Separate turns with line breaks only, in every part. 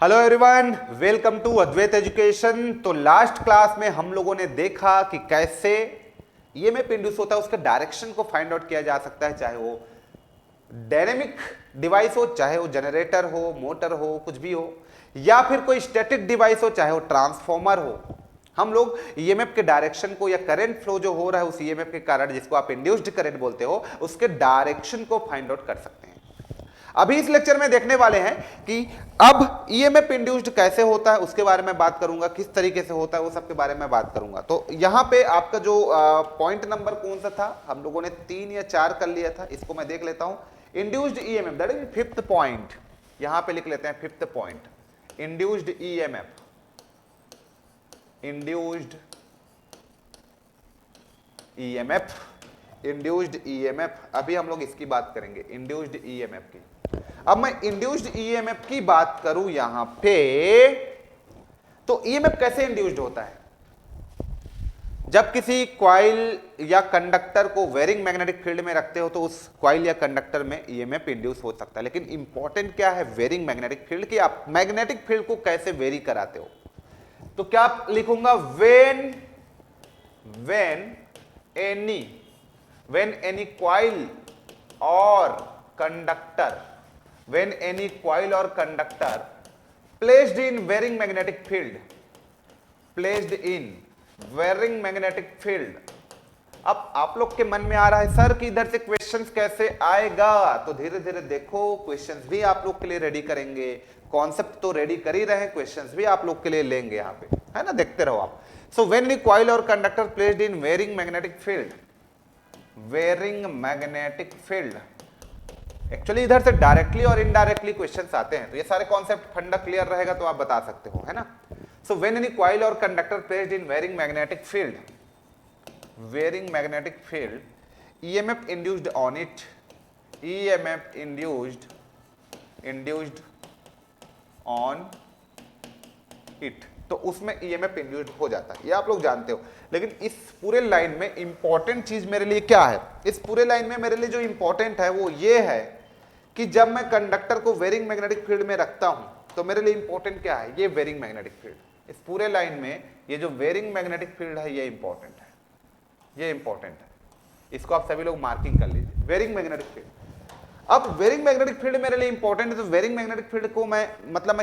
Hello everyone, welcome to Advait Education. तो last class में हम लोगों ने देखा कि कैसे ईएमएफ इंड्यूस होता है, उसके डायरेक्शन को फाइंड आउट किया जा सकता है, चाहे वो डायनेमिक डिवाइस हो, चाहे वो जनरेटर हो, मोटर हो, कुछ भी हो, या फिर कोई स्टैटिक डिवाइस हो, चाहे वो ट्रांसफॉर्मर हो। हम लोग ईएमएफ के डायरेक्शन को या करंट फ्लो जो हो रहा है उस ईएमएफ के कारण, जिसको आप इंड्यूस्ड करंट बोलते हो, उसके डायरेक्शन को फाइंड आउट कर सकते हैं। अभी इस लेक्चर में देखने वाले हैं कि अब ईएमएफ इंड्यूस्ड कैसे होता है, उसके बारे में बात करूंगा, किस तरीके से होता है वो सब के बारे में बात करूंगा। तो यहां पे आपका जो पॉइंट नंबर कौन सा था, हम लोगों ने 3 या 4 कर लिया था, इसको मैं देख लेता हूं। Induced EMF, that is fifth point, यहां पे लिख लेते हैं fifth point, induced EMF. Induced EMF, induced EMF, अभी हम लोग इसकी बात करेंगे, इंड्यूस्ड ईएमएफ की। अब मैं इंड्यूस्ड ईएमएफ की बात करूं यहां पे, तो ईएमएफ कैसे इंड्यूस्ड होता है? जब किसी कॉइल या कंडक्टर को वेरिंग मैग्नेटिक फील्ड में रखते हो तो उस कॉइल या कंडक्टर में ईएमएफ इंड्यूस हो सकता है। लेकिन इंपॉर्टेंट क्या है वेरिंग मैग्नेटिक फील्ड की, आप मैग्नेटिक फील्ड को कैसे वेरी कराते हो? तो क्या लिखूंगा, when any coil or conductor placed in varying magnetic field, अब आप लोग के मन में आ रहा है सर कि इधर से क्वेश्चंस कैसे आएगा, तो धीरे धीरे देखो, क्वेश्चंस भी आप लोग के लिए रेडी करेंगे, कॉन्सेप्ट तो रेडी कर ही रहे हैं, क्वेश्चंस भी आप लोग के लिए लेंगे यहाँ पे, है ना, देखते रहो आप। सो व्हेन नी कॉइल और conductor placed in varying magnetic field, actually इधर से डायरेक्टली और इनडायरेक्टली क्वेश्चंस आते हैं, तो ये सारे कॉन्सेप्ट फंडा क्लियर रहेगा तो आप बता सकते हो, है ना। सो व्हेन एनी कॉइल और conductor placed in varying magnetic field, EMF induced on it, EMF induced on it, तो उसमें ईएमएफ इंड्यूस्ड हो जाता है, ये आप लोग जानते हो। लेकिन इस पूरे लाइन में इंपॉर्टेंट चीज मेरे लिए क्या है? इस पूरे लाइन में मेरे लिए जो इंपॉर्टेंट है वो ये है कि जब मैं कंडक्टर को वेरिंग मैग्नेटिक फील्ड में रखता हूं तो मेरे लिए इंपॉर्टेंट क्या है? ये वेरिंग मैग्नेटिक फील्ड। इस पूरे लाइन में ये जो वेरिंग मैग्नेटिक फील्ड है ये इंपॉर्टेंट है, ये इंपॉर्टेंट है, इसको आप सभी लोग मार्किंग कर लीजिए, वेरिंग मैग्नेटिक फील्ड। अब वेरिंग मैग्नेटिक फील्ड मेरे लिए इंपॉर्टेंट है, तो वेरिंग मैग्नेटिक फील्ड को मैं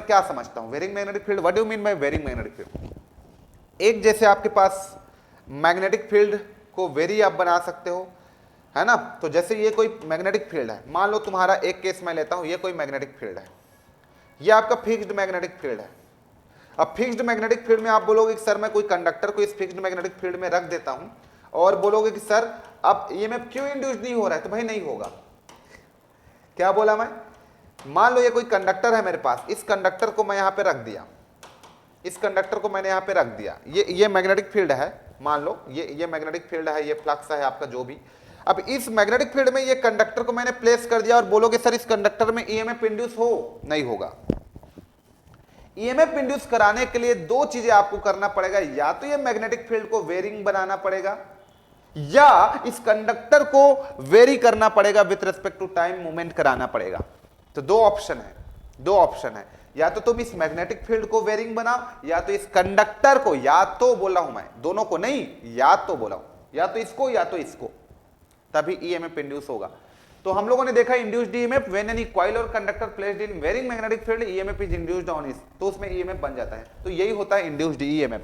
क्या समझता हूं? Varying magnetic field, what do you mean by varying magnetic field? एक जैसे आपके पास मैग्नेटिक फील्ड को वेरी आप बना सकते हो, है ना। तो जैसे ये कोई मैग्नेटिक फील्ड है, मान लो तुम्हारा एक केस मैं लेता हूं, ये कोई मैग्नेटिक फील्ड है, ये आपका फिक्स्ड मैग्नेटिक फील्ड है। अब फिक्स्ड मैग्नेटिक फील्ड में आप बोलोगे कि सर मैं कोई कंडक्टर को इस फिक्स्ड मैग्नेटिक फील्ड में रख देता हूं, और बोलोगे कि सर अब ईएमएफ क्यों इंड्यूस नहीं हो रहा है? तो भाई नहीं होगा। क्या बोला मैं? मान लो ये कोई कंडक्टर है मेरे पास, इस कंडक्टर को मैं यहां पे रख दिया, इस कंडक्टर को मैंने यहां पे रख दिया, ये मैग्नेटिक फील्ड है, मान लो ये मैग्नेटिक फील्ड है, ये फ्लक्स है आपका जो भी। अब इस मैग्नेटिक फील्ड में ये कंडक्टर को मैंने प्लेस कर दिया और बोलोगे सर इस कंडक्टर में ईएमएफ इंड्यूस हो, नहीं होगा। ईएमएफ इंड्यूस कराने के लिए दो चीजें आपको करना पड़ेगा, या तो ये मैग्नेटिक फील्ड को वेरिंग बनाना पड़ेगा, या इस कंडक्टर को वेरी करना पड़ेगा with respect to time, movement कराना पड़ेगा। तो दो ऑप्शन है, या तो तुम इस मैग्नेटिक फील्ड को वेरिंग बनाओ, या तो इस कंडक्टर को, या तो बोला हूं मैं, दोनों को नहीं, या तो बोला हूं, या तो इसको या तो इसको, तभी ईएमएफ इंड्यूस होगा। तो हम लोगों ने देखा induced EMF when any coil और conductor placed in varying magnetic field, EMF is induced on it, तो उसमें ईएमएफ बन जाता है। तो यही होता है इंड्यूस्ड ईएमएफ।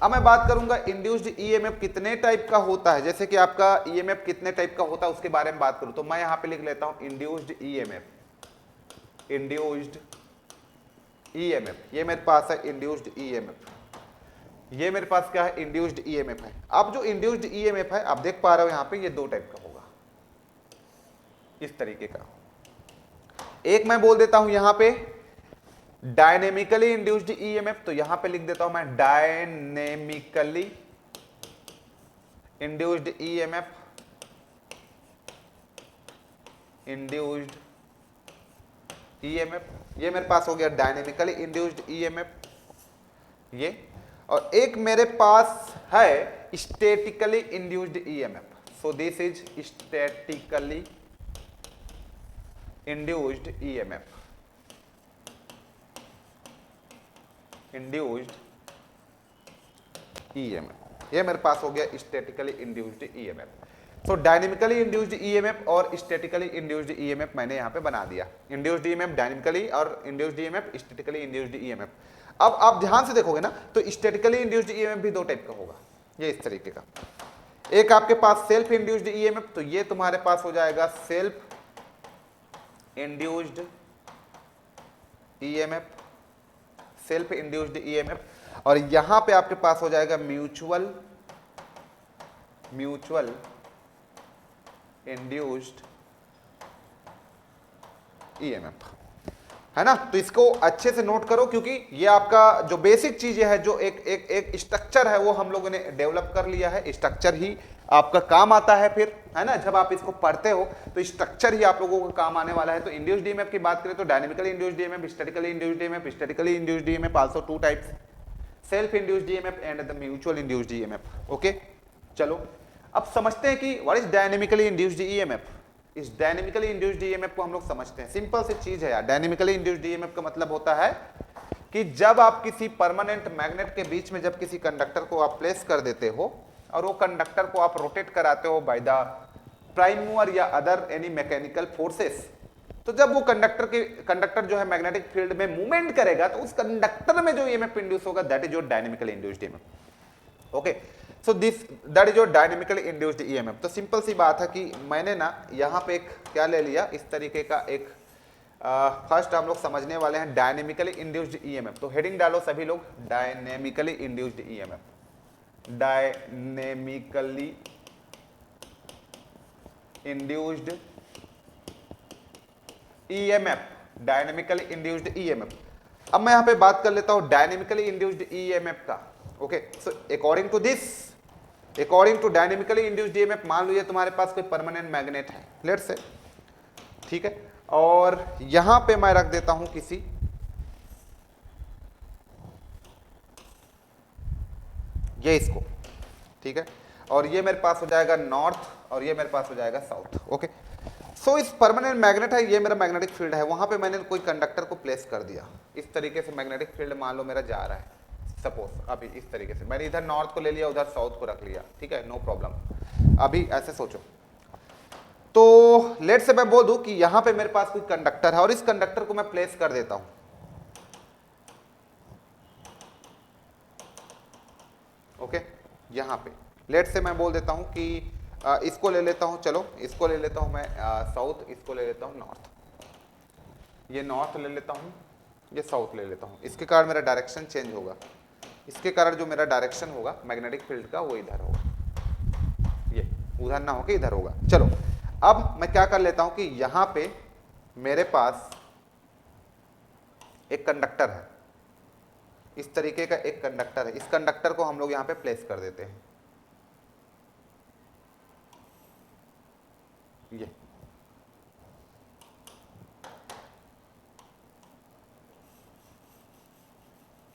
अब मैं बात करूंगा इंड्यूस्ड ईएमएफ कितने टाइप का होता है, जैसे कि आपका ईएमएफ कितने टाइप का होता है उसके बारे में बात करूं, तो मैं यहां पे लिख लेता हूं इंड्यूस्ड ईएमएफ। ये मेरे पास है इंड्यूस्ड ईएमएफ, ये मेरे पास क्या है? इंड्यूस्ड ईएमएफ है। अब जो इंड्यूस्ड ईएमएफ है आप देख पा रहे हो यहां पे, ये दो टाइप का होगा, इस तरीके का। एक मैं बोल देता हूं यहां पे डायनेमिकली इंड्यूस्ड ईएमएफ, तो यहां पे लिख देता हूं मैं डायनेमिकली इंड्यूस्ड ईएमएफ, ये मेरे पास हो गया डायनेमिकली इंड्यूस्ड ईएमएफ ये। और एक मेरे पास है statically induced EMF, so this is statically induced EMF. Induced EMF, ये मेरे पास हो गया स्टैटिकली इंड्यूस्ड ईएमएफ। सो डायनेमिकली इंड्यूस्ड ईएमएफ और स्टैटिकली इंड्यूस्ड ईएमएफ मैंने यहां पे बना दिया। इंड्यूस्ड ईएमएफ डायनेमिकली और induced EMF statically induced EMF. अब आप ध्यान से देखोगे ना तो स्टैटिकली इंड्यूस्ड ईएमएफ भी दो टाइप का होगा, ये इस तरीके का। एक आपके पास सेल्फ इंड्यूस्ड ईएमएफ, तो ये तुम्हारे पास हो जाएगा self induced EMF, self induced EMF. और यहां पे आपके पास हो जाएगा म्यूचुअल इंड्यूस्ड ईएमएफ, है ना। तो इसको अच्छे से नोट करो, क्योंकि ये आपका जो बेसिक चीजें है, जो एक स्ट्रक्चर है, वो हम लोगों ने डेवलप कर लिया है। स्ट्रक्चर ही आपका काम आता है फिर, है ना। जब आप इसको पढ़ते हो तो स्ट्रक्चर ही आप लोगों को काम आने वाला है। तो इंड्यूस्ड ईएमएफ की बात करें तो dynamically induced EMF, statically induced EMF. Statically induced EMF also two types, self induced EMF and the mutual induced EMF. Okay, चलो अब समझते हैं कि what is dynamically induced EMF. इस डायनेमिकली इंड्यूस्ड ईएमएफ को हम लोग समझते हैं। सिंपल सी चीज है यार। डायनेमिकली इंड्यूस्ड ईएमएफ का मतलब होता है कि जब आप किसी परमानेंट मैग्नेट के बीच में जब किसी कंडक्टर को आप प्लेस कर देते हो और वो कंडक्टर को आप रोटेट कराते हो बाय द प्राइम मूवर या अदर एनी मैकेनिकल फोर्सेस, तो जब वो कंडक्टर जो है मैग्नेटिक फील्ड में मूवमेंट करेगा तो उस कंडक्टर में जो ईएमएफ इंड्यूस होगा that is your dynamically induced EMF. Okay, so that is your dynamically induced EMF. तो सिंपल सी बात है कि मैंने ना यहाँ पे एक क्या ले लिया, इस तरीके का एक फर्स्ट हम लोग समझने वाले हैं डायनेमिकली इंड्यूस्ड ईएमएफ। तो हेडिंग डालो सभी लोग, dynamically induced EMF, dynamically induced EMF, dynamically induced EMF. अब मैं यहां पे बात कर लेता हूं डायनेमिकली इंड्यूस्ड ईएमएफ का। Okay, so according to this, according to dynamically induced EMF, मान लो ये तुम्हारे पास कोई परमानेंट मैग्नेट है, लेट्स से, ठीक है, और यहां पे मैं रख देता हूं किसी ये इसको, ठीक है, और ये मेरे पास हो जाएगा नॉर्थ और ये मेरे पास हो जाएगा साउथ। ओके, सो इस परमानेंट मैग्नेट है, ये मेरा मैग्नेटिक फील्ड है, वहां पे मैंने कोई कंडक्टर को प्लेस कर दिया। इस तरीके से मैग्नेटिक फील्ड मान लो मेरा जा रहा है, सपोज अभी इस तरीके से मैंने इधर नॉर्थ को ले लिया, उधर साउथ को रख लिया, ठीक है, नो प्रॉब्लम। अभी ऐसे सोचो, तो लेट से मैं बोल दूं कि यहां पे मेरे पास कोई कंडक्टर है और इस कंडक्टर को मैं प्लेस कर देता हूं, ओके, यहां पे लेट से मैं बोल देता हूं कि इसको ले लेता हूं, चलो इसको ले लेता हूं मैं साउथ, इसको ले लेता हूं नॉर्थ, ये नॉर्थ ले लेता हूं, ये साउथ ले लेता हूं। इसके कारण मेरा डायरेक्शन चेंज होगा, इसके कारण जो मेरा डायरेक्शन होगा मैग्नेटिक फील्ड का वो इधर होगा, ये उधर ना होके इधर होगा। चलो अब मैं क्या कर लेता हूं कि यहां पे मेरे पास एक कंडक्टर है, इस तरीके का एक कंडक्टर है, इस कंडक्टर को हम लोग यहां पे प्लेस कर देते हैं,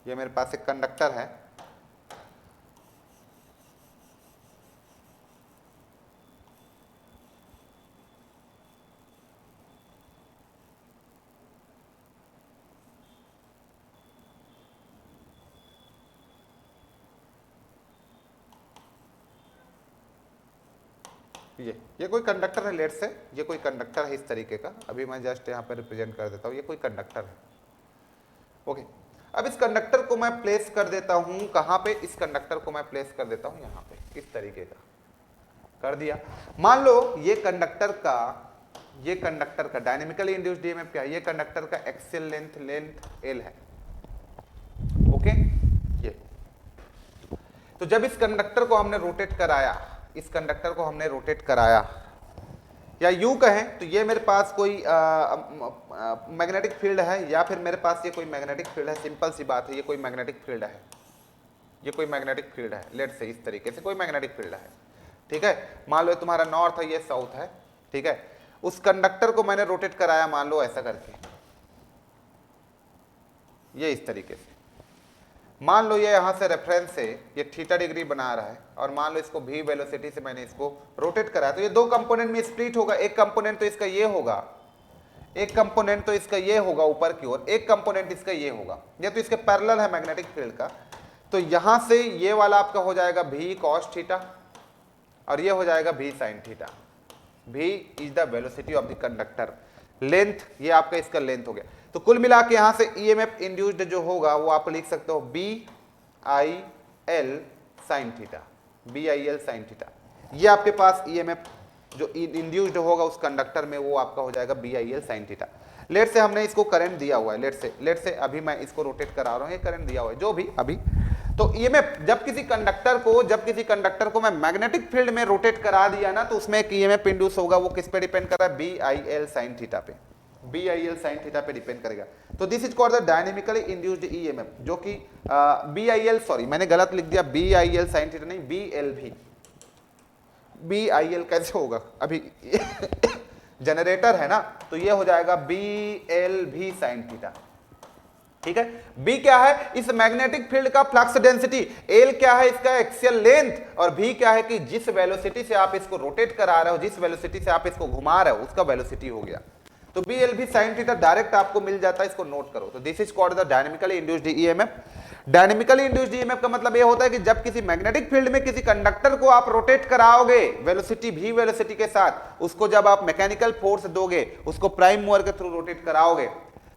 ये मेरे पास एक कंडक्टर है, ये कोई कंडक्टर है, लेट से ये कोई कंडक्टर है इस तरीके का, अभी मैं जस्ट यहाँ पे रिप्रेजेंट कर देता हूँ, ये कोई कंडक्टर है। ओके, अब इस कंडक्टर को मैं प्लेस कर देता हूँ कहाँ पे, इस कंडक्टर को मैं प्लेस कर देता हूँ यहाँ पे, इस तरीके का कर दिया। मान लो ये कंडक्टर का डायनेमिकली इंड्यूस्ड ईएमएफ क्या है, ये कंडक्टर का एक्सियल लेंथ एल है। ओके, ये तो जब इस कंडक्टर को हमने रोटेट कराया, इस कंडक्टर को हमने रोटेट कराया, या यूं कहें तो ये मेरे पास कोई मैग्नेटिक फील्ड है, या फिर मेरे पास ये कोई मैग्नेटिक फील्ड है, सिंपल सी बात है, ये कोई मैग्नेटिक फील्ड है, ये कोई मैग्नेटिक फील्ड है, लेट से इस तरीके से कोई मैग्नेटिक फील्ड है, ठीक है। मान लो तुम्हारा नॉर्थ है, ये साउथ है, ठीक है। उस कंडक्टर को मैंने रोटेट कराया, मान लो ऐसा करके, ये इस तरीके से, मान लो ये यहां से रेफरेंस से ये थीटा डिग्री बना रहा है, और मान लो इसको v वेलोसिटी से मैंने इसको रोटेट कराया, तो ये दो कंपोनेंट में स्प्लिट होगा। एक कंपोनेंट तो इसका ये होगा, एक कंपोनेंट तो इसका ये होगा ऊपर की ओर, एक कंपोनेंट इसका ये होगा, ये तो इसके पैरेलल है मैग्नेटिक फील्ड का। तो यहां से ये वाला आपका हो जाएगा v cos थीटा और ये हो जाएगा v sin theta. v is the velocity of the conductor, length ये आपका इसका लेंथ हो गया। तो कुल मिला के यहां से ईएमएफ इंड्यूस्ड जो होगा वो आप लिख सकते हो BIL sin theta, BIL sin theta. ये आपके पास ईएमएफ जो इंड्यूस्ड होगा उस कंडक्टर में वो आपका हो जाएगा BIL sin थीटा। लेट से हमने इसको करंट दिया हुआ है, लेट से अभी मैं इसको रोटेट करा रहा हूं, ये करंट दिया हुआ है जो भी अभी। तो ईएमएफ जब किसी कंडक्टर को मैं मैग्नेटिक फील्ड में रोटेट करा दिया ना, तो उसमें एक ईएमएफ इंड्यूस होगा, वो किस पे डिपेंड कर रहा है, BIL sin थीटा पे, BIL sin थीटा पे डिपेंड करेगा। तो this is called the dynamically induced EMF, जो कि BIL, सॉरी मैंने गलत लिख दिया, BIL sin थीटा नहीं, BLV। BIL कैसे होगा, अभी जनरेटर है ना, तो ये हो जाएगा BLV sin थीटा। ठीक है, B क्या है, इस मैग्नेटिक फील्ड का फ्लक्स डेंसिटी, L क्या है इसका एक्सियल लेंथ, और V क्या है कि जिस वेलोसिटी से आप इसको रोटेट करा रहे हो, जिस वेलोसिटी से आप इसको घुमा रहे हो, उसका वेलोसिटी हो गया। तो BLV sin थीटा डायरेक्ट आपको मिल जाता है, इसको नोट करो। तो this is called the dynamically induced EMF. Dynamically induced EMF का मतलब ये होता है कि जब किसी मैग्नेटिक फील्ड में किसी कंडक्टर को आप रोटेट कराओगे वेलोसिटी v वेलोसिटी के साथ, उसको जब आप मैकेनिकल फोर्स दोगे, उसको प्राइम मूवर के थ्रू रोटेट कराओगे,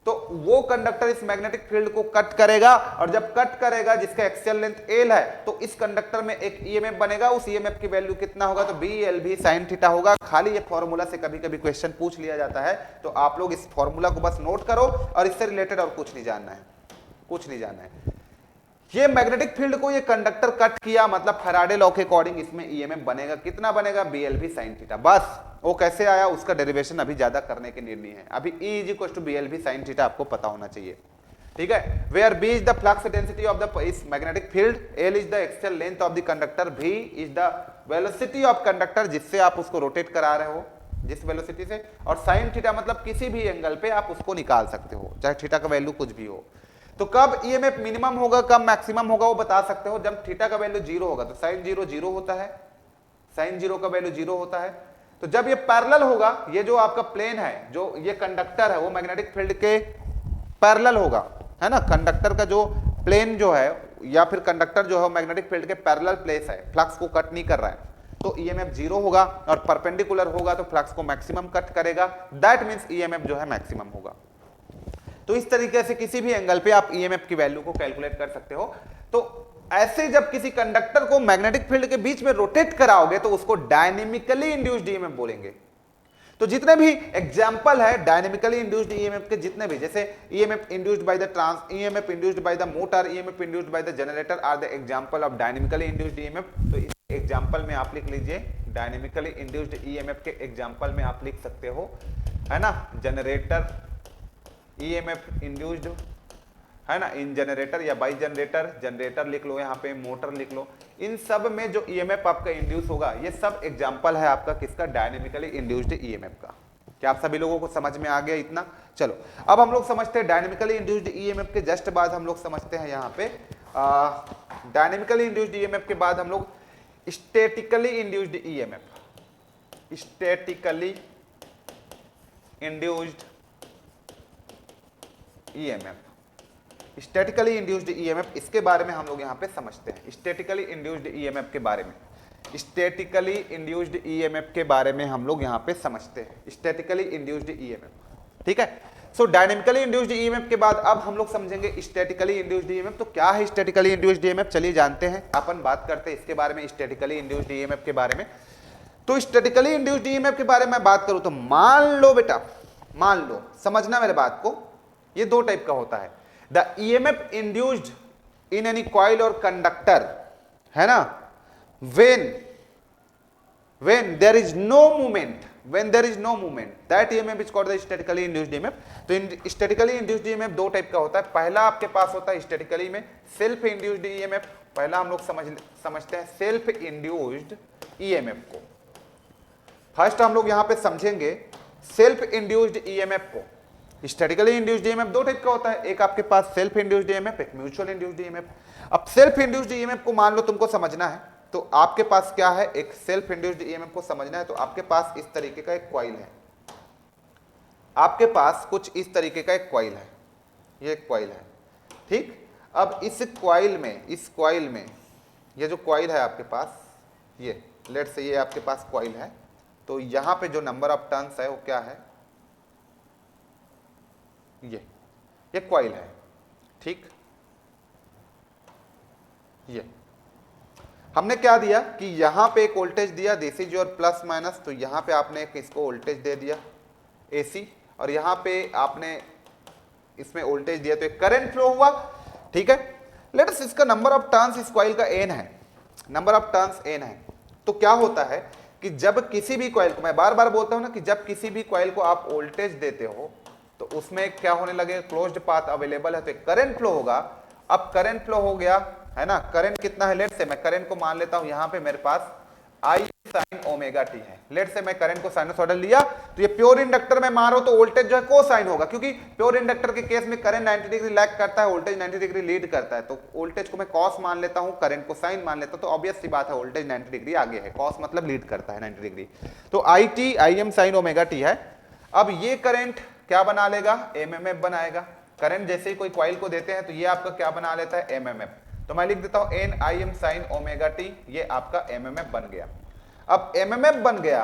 तो वो कंडक्टर इस मैग्नेटिक फील्ड को कट करेगा, और जब कट करेगा जिसका एक्सियल लेंथ L है, तो इस कंडक्टर में एक ईएमएफ बनेगा, उस ईएमएफ की वैल्यू कितना होगा, तो BLV sin थीटा होगा। खाली ये फॉर्मूला से कभी कभी क्वेश्चन पूछ लिया जाता है, तो आप लोग इस फॉर्मूला को बस नोट करो, और इससे रिलेटेड और कुछ नहीं जानना है, कुछ नहीं जानना है। ये मैग्नेटिक फील्ड को ये कंडक्टर कट किया, मतलब फैराडे लॉ के अकॉर्डिंग इसमें ईएमएफ बनेगा, कितना बनेगा, BLV sin थीटा। बस वो कैसे आया उसका डेरिवेशन अभी ज्यादा करने के निर्णय है, अभी E = BLV sin थीटा आपको पता होना चाहिए। ठीक है, where B is the flux density of the इस magnetic field, L is the axial length of the conductor, V is the velocity of conductor जिससे आप उसको रोटेट करा रहे हो, जिस वेलोसिटी से, और sin थीटा मतलब किसी भी एंगल पे आप उसको निकाल सकते हो, चाहे थीटा का वैल्यू कुछ भी हो। तो कब ईएमएफ मिनिमम होगा, कब मैक्सिमम होगा, वो बता सकते हो जब थीटा का वैल्यू 0 होगा, तो sin 0 0 होता है, sin 0 का वैल्यू 0 होता है। तो जब ये पैरेलल होगा, ये जो आपका प्लेन है, जो ये कंडक्टर है, वो मैग्नेटिक फील्ड के पैरेलल होगा, है ना, कंडक्टर का जो प्लेन जो है, या फिर कंडक्टर जो है मैग्नेटिक फील्ड के पैरेलल प्लेस है, फ्लक्स को कट नहीं कर रहा है, तो ईएमएफ 0 होगा, और परपेंडिकुलर होगा तो फ्लक्स को मैक्सिमम कट करेगा, दैट मींस ईएमएफ जो है मैक्सिमम होगा। तो इस तरीके से किसी भी एंगल पे आप ईएमएफ की वैल्यू को कैलकुलेट कर सकते हो। तो ऐसे जब किसी कंडक्टर को मैग्नेटिक फील्ड के बीच में रोटेट कराओगे, तो उसको डायनेमिकली इंड्यूस्ड ईएमएफ बोलेंगे। तो जितने भी एग्जांपल है डायनेमिकली इंड्यूस्ड ईएमएफ के, जितने भी, जैसे EMF induced by the EMF induced by the motor, EMF induced by the generator are the example of dynamically induced EMF. तो इस एग्जांपल में आप लिख लीजिए, डायनेमिकली इंड्यूस्ड ईएमएफ के एग्जांपल में आप लिख सकते हो, है ना, जनरेटर ईएमएफ इंड्यूस्ड, है ना, इन जनरेटर या बाई जनरेटर, जनरेटर लिख लो, यहाँ पे मोटर लिख लो, इन सब में जो ईएमएफ आपका इंड्यूस होगा, ये सब एग्जांपल है आपका किसका, डायनेमिकली इंड्यूस्ड ईएमएफ का। क्या आप सभी लोगों को समझ में आ गया इतना? चलो अब हम लोग समझते हैं डायनेमिकली इंड्यूस्ड ईएमएफ के जस्ट बाद हम लोग समझते हैं यहाँ पे डायनेमिकली इंड्यूस्ड ईएमएफ के बाद हम लोग statically induced EMF, statically induced EMF, statically induced EMF, इसके बारे में हम लोग यहाँ पे समझते हैं। स्टैटिकली इंड्यूस्ड ईएमएफ के बारे में, स्टैटिकली इंड्यूस्ड ईएमएफ के बारे में हम लोग यहाँ पे समझते हैं, स्टैटिकली इंड्यूस्ड ईएमएफ। ठीक है, सो डायनेमिकली इंड्यूस्ड ईएमएफ के बाद अब हम लोग समझेंगे स्टैटिकली इंड्यूस्ड ईएमएफ। तो क्या है स्टैटिकली इंड्यूस्ड ईएमएफ, चलिए जानते हैं, अपन बात करते हैं इसके बारे में, स्टैटिकली इंड्यूस्ड ईएमएफ के बारे में। तो स्टैटिकली इंड्यूस्ड ईएमएफ के बारे में बात करूं तो मान लो बेटा, मान लो, समझना मेरे बात को, ये दो टाइप का होता है। The EMF induced in any coil और कंडक्टर, है ना, when there is no movement, when there is no movement, that EMF is called the statically induced EMF। तो statically induced EMF दो टाइप का होता है। पहला आपके पास होता है स्टैटिकली में सेल्फ इंड्यूस्ड EMF, पहला हम लोग समझते हैं सेल्फ इंड्यूस्ड EMF को। फर्स्ट हम लोग यहां पे समझेंगे सेल्फ इंड्यूस्ड EMF को। स्टैटिकली इंड्यूस्ड ईएमएफ दो टाइप का होता है, एक आपके पास सेल्फ इंड्यूस्ड ईएमएफ, एक म्यूचुअल इंड्यूस्ड ईएमएफ। अब सेल्फ इंड्यूस्ड ईएमएफ को मान लो तुमको समझना है, तो आपके पास क्या है, एक सेल्फ इंड्यूस्ड ईएमएफ को समझना है तो आपके पास इस तरीके का एक कॉइल है। आपके पास कुछ इस तरीके का एक कॉइल है, ये एक कॉइल है, ठीक। अब इस कॉइल में ये जो कॉइल है आपके पास, ये लेट से ये आपके पास कॉइल है, तो यहां पे जो नंबर ऑफ टर्न्स है वो क्या है, ये कॉइल है, ठीक। ये हमने क्या दिया कि यहां पे एक वोल्टेज दिया, this is your plus minus, तो यहां पे आपने एक इसको वोल्टेज दे दिया एसी, और यहां पे आपने इसमें वोल्टेज दिया तो एक करंट फ्लो हुआ, ठीक है। लेट अस, इसका नंबर ऑफ टर्न्स इस कॉइल का n है, नंबर ऑफ टर्न्स n है। तो क्या होता है कि जब किसी भी कॉइल को, मैं बार बार बोलता हूं ना कि जब किसी भी कॉइल को आप वोल्टेज देते हो तो उसमें क्या होने लगे, क्लोज्ड पाथ अवेलेबल है तो एक करंट फ्लो होगा। अब करंट फ्लो हो गया है ना, करंट कितना है, लेट से मैं करंट को मान लेता हूं यहां पे मेरे पास I sin ओमेगा टी है। लेट से मैं करंट को साइनसॉइडल लिया, तो ये प्योर इंडक्टर में मारो तो वोल्टेज जो है कोसाइन होगा, क्योंकि प्योर इंडक्टर के केस में करंट 90 डिग्री लैग करता है, वोल्टेज 90 डिग्री लीड करता है, तो वोल्टेज को मैं कॉस मान लेता हूं, करंट को साइन मान लेता हूं, तो ऑब्वियस सी बात है वोल्टेज 90 डिग्री आगे है, कॉस मतलब लीड करता है 90 डिग्री, तो Im sin ओमेगा टी है। अब ये करंट क्या बना लेगा, एमएमएफ बनाएगा। करंट जैसे ही कोई कॉइल को देते हैं तो ये आपका क्या बना लेता है, एमएमएफ। तो मैं लिख देता हूं N Im sin omega T, ये आपका एमएमएफ बन गया। अब एमएमएफ बन गया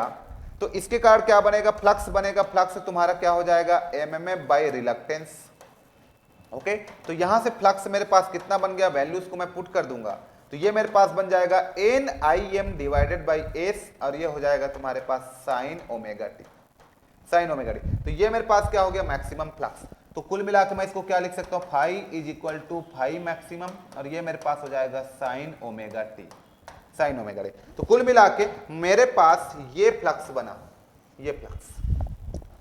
तो इसके कारण क्या बनेगा, फ्लक्स बनेगा, फ्लक्स तुम्हारा क्या हो जाएगा, एमएमएफ बाय रिलक्टेंस, ओके। तो यहां से फ्लक्स मेरे पास कितना बन गया, वैल्यूज को मैं पुट कर दूंगा, तो ये मेरे पास बन जाएगा N डिवाइडेड बाई एस, और ये हो जाएगा तुम्हारे पास sine omega t, sine omega t. तो ये मेरे पास क्या हो गया, मैक्सिमम फ्लक्स। तो कुल मिला के मैं इसको क्या लिख सकता हूं, phi is equal to phi maximum, और ये मेरे पास हो जाएगा sine omega t, sine omega t. तो कुल मिला के मेरे पास ये फ्लक्स बना, ये flux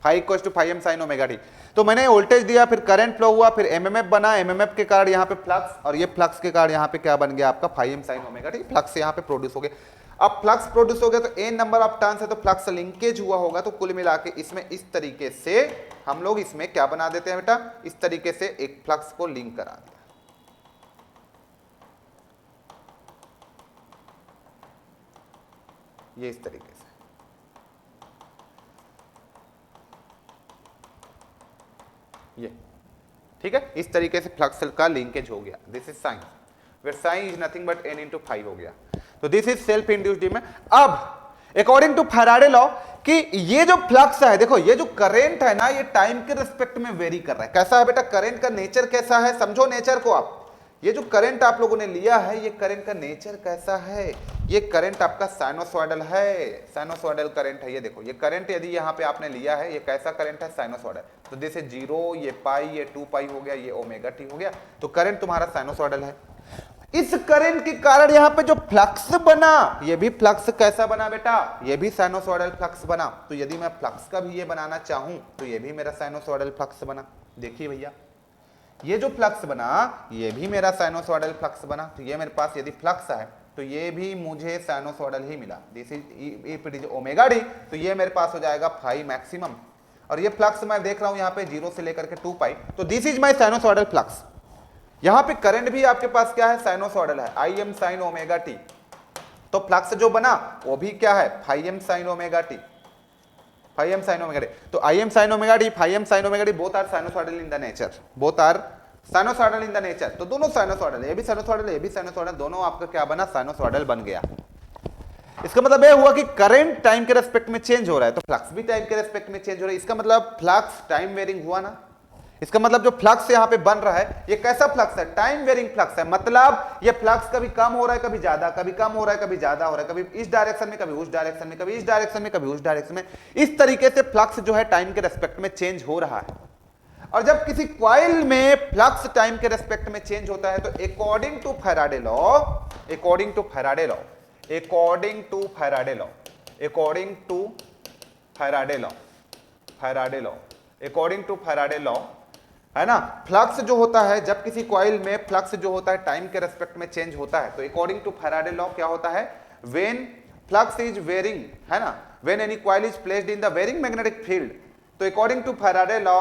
phi equal to phi m sine omega t. तो मैंने वोल्टेज दिया, फिर करंट फ्लो हुआ, फिर एमएमएफ बना, एमएमएफ के कारण यहाँ पे फ्लक्स, और ये फ्लक्स के कारण यहाँ पे क्या बन गया आपका phi m sine omega t, flux यहाँ पे प्रोड्यूस हो गया। अब फ्लक्स प्रोड्यूस हो गया तो n नंबर ऑफ टर्न्स है तो फ्लक्स लिंकेज हुआ होगा, तो कुल मिला के इसमें इस तरीके से हम लोग इसमें क्या बना देते हैं बेटा, इस तरीके से एक फ्लक्स को लिंक करा दिया, ये इस तरीके से, ये ठीक है, इस तरीके से फ्लक्स का लिंकेज हो गया। This is psi, where psi is nothing but n into phi हो गया। तो this is self induced EMF. अब अकॉर्डिंग टू फैराडे लॉ कि ये जो फ्लक्स है, देखो ये जो करंट है ना, ये टाइम के रिस्पेक्ट में वेरी कर रहा है। कैसा है बेटा, करंट का नेचर कैसा है, समझो नेचर को आप। ये जो करंट आप लोगों ने लिया है, ये करंट का नेचर कैसा है, ये करंट आपका साइनोसॉइडल है, साइनोसॉइडल करंट है। ये देखो ये करंट यदि यहाँ पे आपने लिया है, ये कैसा करंट है, साइनोसॉइडल। तो जैसे 0, ये पाई, ये 2 पाई हो गया, ये ओमेगा टी हो गया, तो करंट तुम्हारा साइनोसॉइडल है। इस करंट के कारण यहां पे जो फ्लक्स बना, ये भी फ्लक्स कैसा बना बेटा, ये भी साइनोसॉइडल फ्लक्स बना। तो यदि मैं फ्लक्स का भी ये बनाना चाहूं तो ये भी मेरा साइनोसॉइडल फ्लक्स बना। देखिए भैया, ये जो फ्लक्स बना ये भी मेरा साइनोसॉइडल फ्लक्स बना। तो ये मेरे पास यदि फ्लक्स है तो ये भी मुझे साइनोसॉइडल ही मिला, this is if it is omega D, तो ये मेरे पास हो जाएगा फाई मैक्सिमम। और ये फ्लक्स मैं देख रहा हूं यहां पे 0 से लेकर के 2 पाई, तो this is my sinusoidal flux. यहां पे करंट भी आपके पास क्या है, साइनोसॉइडल है, I m sine omega t. तो फ्लक्स जो बना वो भी क्या है, phi m sine omega t, phi m sine omega t. तो I m sine omega t, phi m sine omega t, both are sinusoidal in the nature, both are sinusoidal in the nature. तो दोनों sinusoidal, ये भी sinusoidal, ये भी sinusoidal, दोनों आपका क्या बना, साइनोसॉइडल बन गया। इसका मतलब यह हुआ कि करंट टाइम के रेस्पेक्ट में चेंज हो रहा है, तो फ्लक्स भी टाइम के रेस्पेक्ट में चेंज हो रहा है। इसका मतलब फ्लक्स टाइम वेरिंग हुआ ना। इसका मतलब जो फ्लक्स यहां पे बन रहा है, ये कैसा फ्लक्स है, टाइम वेरिंग फ्लक्स है। मतलब ये फ्लक्स कभी कम हो रहा है, कभी ज्यादा, कभी कम हो रहा है, कभी ज्यादा हो रहा है, कभी इस डायरेक्शन में, कभी उस डायरेक्शन में, कभी इस डायरेक्शन में, कभी उस डायरेक्शन में। इस तरीके से फ्लक्स जो है टाइम के रेस्पेक्ट में चेंज हो रहा है। और जब किसी कॉइल में फ्लक्स टाइम के रेस्पेक्ट में चेंज होता है तो according to Faraday law, according to Faraday law, according to Faraday law, according to Faraday law, Faraday law, according to Faraday law, है ना, फ्लक्स जो होता है, जब किसी कॉइल में फ्लक्स जो होता है टाइम के रेस्पेक्ट में चेंज होता है, तो अकॉर्डिंग टू फैराडे लॉ क्या होता है, व्हेन फ्लक्स इज वेरिंग, है ना, when any coil is placed in the varying magnetic field, तो according to Faraday law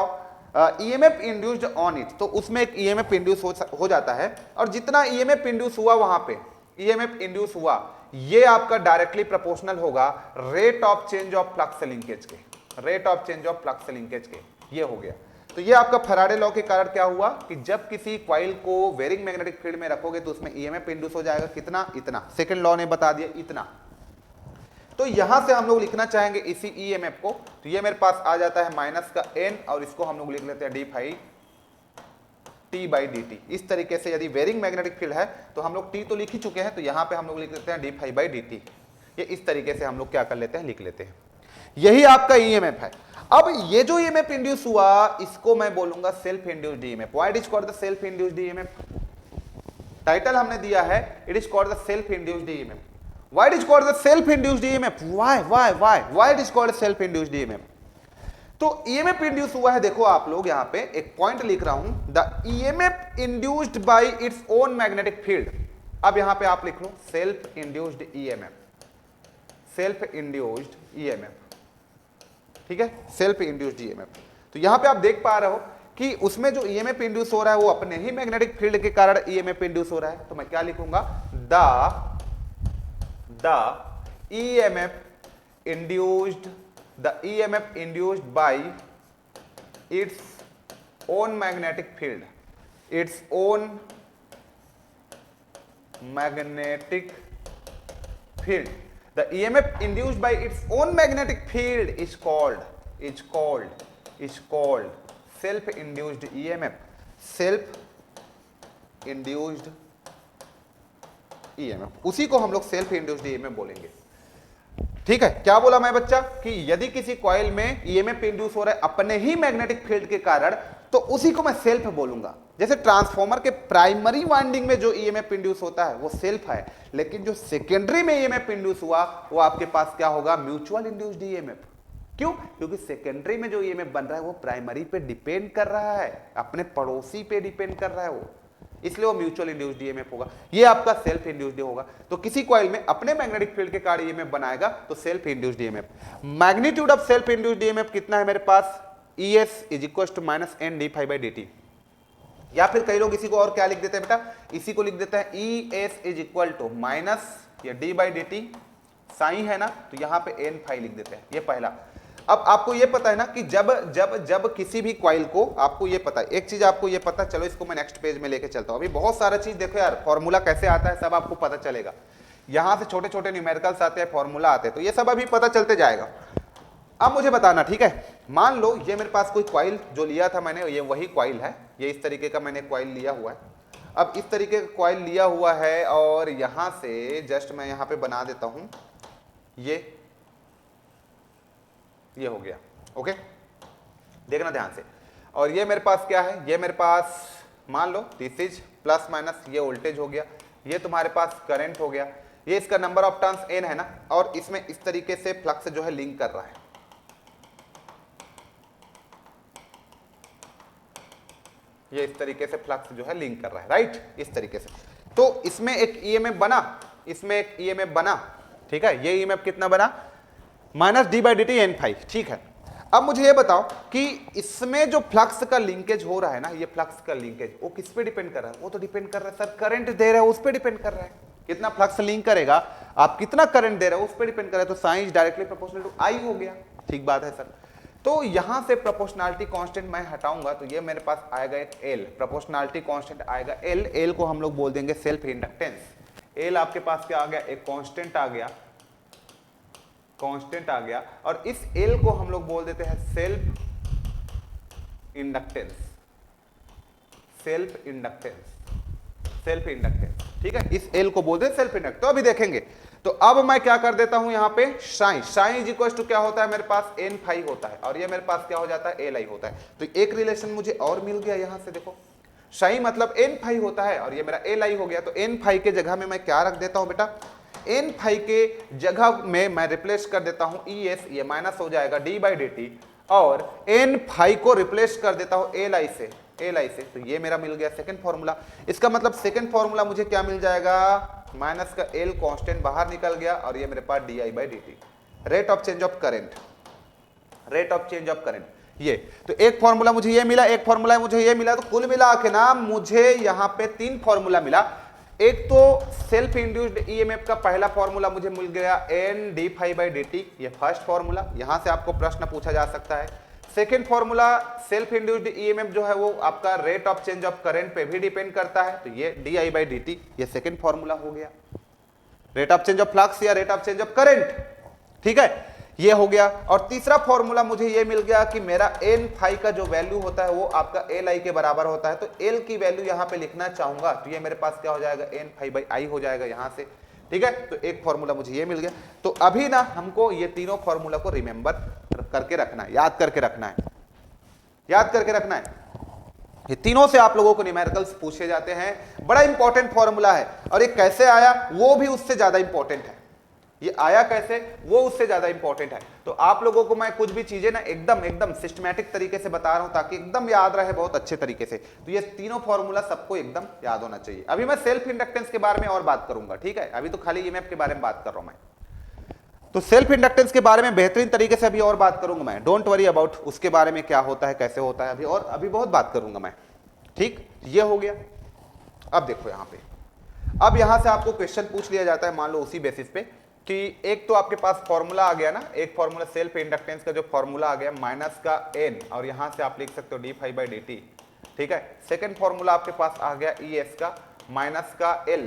EMF induced on it, तो उसमें एक ईएमएफ इंड्यूस हो जाता है। और जितना ईएमएफ इंड्यूस हुआ वहां पे, ईएमएफ इंड्यूस हुआ, ये आपका डायरेक्टली प्रोपोर्शनल होगा rate of change of flux linkage के, rate of change of flux linkage के। ये हो गया। तो ये आपका फैराडे लॉ के कारण क्या हुआ कि जब किसी कॉइल को वेरिंग मैग्नेटिक फील्ड में रखोगे तो उसमें ईएमएफ इंड्यूस हो जाएगा, कितना, इतना। सेकंड लॉ ने बता दिया इतना। तो यहां से हम लोग लिखना चाहेंगे इसी ईएमएफ को, तो ये मेरे पास आ जाता है माइनस का n और इसको हम लोग लिख लेते हैं d phi t by d t. इस तरीके से यदि वेरिंग मैग्नेटिक फील्ड है तो हम लोग टी तो लिख ही चुके हैं, तो यहां पे हम लोग लिख लेते हैं d phi by d t. ये इस तरीके से हम लोग क्या कर लेते हैं, लिख लेते हैं। यही आपका ईएमएफ है। अब ये जो ईएमएफ इंड्यूस हुआ इसको मैं बोलूंगा self induced EMF. Why it is called the self induced EMF? Title हमने दिया है it is called the self induced EMF. Why it is called the self induced EMF? Why it is called self induced EMF? तो EMF induce हुआ है, देखो आप लोग यहां पे एक पॉइंट लिख रहा हूं, the EMF induced bye its own magnetic field. अब यहां पे आप लिख low self induced EMF, self induced EMF, ठीक है, सेल्फ इंड्यूस्ड ईएमएफ। तो यहां पे आप देख पा रहे हो कि उसमें जो ईएमएफ इंड्यूस हो रहा है वो अपने ही मैग्नेटिक फील्ड के कारण ईएमएफ इंड्यूस हो रहा है। तो मैं क्या लिखूंगा, the EMF induced, the EMF induced bye its own magnetic field, it's own magnetic field, the EMF induced by its own magnetic field is called self-induced EMF, self-induced EMF। उसी को हम लोग सेल्फ इंड्यूस्ड ईएमएफ बोलेंगे। ठीक है, क्या बोला मैं बच्चा कि यदि किसी कॉइल में ईएमएफ इंड्यूस हो रहा है अपने ही मैग्नेटिक फील्ड के कारण तो उसी को मैं सेल्फ बोलूंगा। जैसे ट्रांसफार्मर के प्राइमरी वाइंडिंग में जो ईएमएफ इंड्यूस होता है वो सेल्फ है, लेकिन जो सेकेंडरी में ईएमएफ इंड्यूस हुआ वो आपके पास क्या होगा, म्यूचुअल इंड्यूस्ड ईएमएफ। क्यों? क्योंकि सेकेंडरी में जो ईएमएफ बन रहा है वो प्राइमरी पे डिपेंड कर रहा है, अपने पड़ोसी पे डिपेंड कर रहा है वो, इसलिए वो म्यूचुअल इंड्यूस्ड ईएमएफ होगा। ये आपका सेल्फ इंड्यूस्ड होगा। तो किसी कॉइल में अपने मैग्नेटिक फील्ड के कारण ईएमएफ बनाएगा तो self induced EMF. Magnitude of self induced EMF कितना है मेरे पास, ES is equal to minus n d phi by d t. या फिर कई लोग इसी को और क्या लिख देते हैं बेटा, इसी को लिख देते हैं ES is equal to minus ये d by d t, sign है ना तो यहां पे एन फाई लिख देते हैं, ये पहला। अब आपको ये पता है ना कि जब जब जब किसी भी कॉइल को, आपको ये पता है एक चीज, आपको ये पता, चलो इसको मैं नेक्स्ट पेज में लेके चलता हूं। अभी बहुत सारा चीज देखो यार, फॉर्मूला कैसे आता है सब आपको पता चलेगा। यहां से छोटे छोटे न्यूमेरिकल्स आते हैं, फॉर्मूला आते हैं, तो ये सब अभी पता चलते जाएगा। अब मुझे बताना, ठीक है, मान लो ये मेरे पास कोई कॉइल जो लिया था मैंने, ये वही कॉइल है, ये इस तरीके का मैंने कॉइल लिया हुआ है। अब इस तरीके का कॉइल लिया हुआ है और यहां से जस्ट मैं यहां पे बना देता हूं, ये हो गया, ओके, देखना ध्यान से। और ये मेरे पास क्या है, ये मेरे पास मान लो दिस इज प्लस माइनस, ये वोल्टेज हो गया, ये तुम्हारे पास करंट हो गया, ये इसका नंबर ऑफ टर्न्स n है ना, और इसमें इस तरीके से फ्लक्स जो है लिंक कर रहा है, ये इस तरीके से फ्लक्स जो है लिंक कर रहा है, राइट, इस तरीके से। तो इसमें एक ईएमएफ बना, इसमें एक ईएमएफ बना, ठीक है, ये ईएमएफ कितना बना, minus d by d t n phi, ठीक है। अब मुझे ये बताओ कि इसमें जो फ्लक्स का लिंकेज हो रहा है ना, ये फ्लक्स का लिंकेज वो किस पे डिपेंड कर रहा है, वो तो डिपेंड कर रहा है सर करंट दे रहा है उस पे डिपेंड कर रहा है, कितना फ्लक्स लिंक करेगा, आप कितना करंट दे रहे हो उस पे डिपेंड कर रहा है। तो sign is directly proportional to I हो गया, ठीक बात है सर। तो यहां से प्रोपोर्शनलिटी कांस्टेंट मैं हटाऊंगा तो ये मेरे पास आएगा एक एल, प्रोपोर्शनलिटी कांस्टेंट आएगा एल, एल को हम लोग बोल देंगे सेल्फ इंडक्टेंस। एल आपके पास क्या आ गया, एक कांस्टेंट आ गया, कांस्टेंट आ गया, और इस एल को हम लोग बोल देते हैं self inductance, self inductance, self inductance, ठीक है, इस एल को बोलते हैं सेल्फ इंडक्टेंस। तो अभी देखेंगे, तो अब मैं क्या कर देता हूं यहां पे psi, psi is equal to क्या होता है मेरे पास एन फाई होता है, और ये मेरे पास क्या हो जाता है एल आई होता है। तो एक रिलेशन मुझे और मिल गया यहां से, देखो साइन मतलब एन फाई होता है और ये मेरा एल आई हो गया। तो एन फाई के जगह में मैं क्या रख देता हूं बेटा, एन फाई के जगह में मैं रिप्लेस कर देता हूं ई एस, ये माइनस हो जाएगा डी बाई डी टी, और एन फाई को रिप्लेस कर देता हूं एल आई से, एल आई से। तो ये मेरा मिल गया सेकंड फॉर्मूला। इसका मतलब सेकंड फॉर्मूला मुझे क्या मिल जाएगा, माइनस का एल कांस्टेंट बाहर निकल गया और ये मेरे पास d I by d t, rate of change of current, rate of change of current. ये तो एक फॉर्मूला मुझे ये मिला, एक फॉर्मूला मुझे ये मिला, तो कुल मिला के ना मुझे यहां पे तीन फॉर्मूला मिला। एक तो सेल्फ इंड्यूस्ड ईएमएफ का पहला फॉर्मूला मुझे मिल गया N d phi by d t, ये फर्स्ट फॉर्मूला, यहां से आपको प्रश्न पूछा जा सकता है। Second formula self induced EMF जो है वो आपका rate of change of current पे भी डिपेंड करता है, तो ये डी बाई डी टी, ये सेकेंड फॉर्मूला हो गया, rate of change of flux या rate of change of current, ठीक है, ये हो गया। और तीसरा फॉर्मूला मुझे ये मिल गया कि मेरा एन फाई का जो वैल्यू होता है वो आपका एल आई के बराबर होता है, तो एल की वैल्यू यहां पे लिखना चाहूंगा तो ये मेरे पास क्या हो जाएगा, एन फाई बाई आई हो जाएगा यहां से, ठीक है। तो एक फॉर्मूला मुझे ये मिल गया। तो अभी ना हमको ये तीनों फॉर्मूला को रिमेंबर करके रखना है, याद करके रखना है, याद करके रखना है। ये तीनों से आप लोगों को न्यूमेरिकल्स पूछे जाते हैं, बड़ा इंपॉर्टेंट फॉर्मूला है, और ये कैसे आया वो भी उससे ज्यादा इंपॉर्टेंट है, ये आया कैसे वो उससे ज्यादा इंपॉर्टेंट है। तो आप लोगों को मैं कुछ भी चीजें ना एकदम एकदम सिस्टमैटिक तरीके से बता रहा हूं ताकि एकदम याद रहे बहुत अच्छे तरीके से। तो ये तीनों फॉर्मूला सबको एकदम याद होना चाहिए। अभी मैं सेल्फ इंडक्टेंस के बारे में और बात करूंगा, ठीक है, अभी तो खाली ईएमएफ के बारे में बात कर रहा हूं मैं। तो सेल्फ इंडक्टेंस के बारे में बेहतरीन तरीके से अभी और बात करूंगा मैं, डोंट वरी अबाउट उसके बारे में क्या होता है कैसे होता है, अभी और अभी बहुत बात करूंगा मैं, ठीक। ये हो गया। अब देखो यहां पे, अब यहां से आपको क्वेश्चन पूछ लिया जाता है, मान लो उसी बेसिस पे कि एक तो आपके पास फॉर्मूला आ गया ना, एक फॉर्मूला सेल्फ इंडक्टेंस का जो फॉर्मूला आ गया माइनस का एन, और यहां से आप लिख सकते हो d phi by d t, ठीक है। सेकंड फॉर्मूला आपके पास आ गया ई एस का माइनस का एल,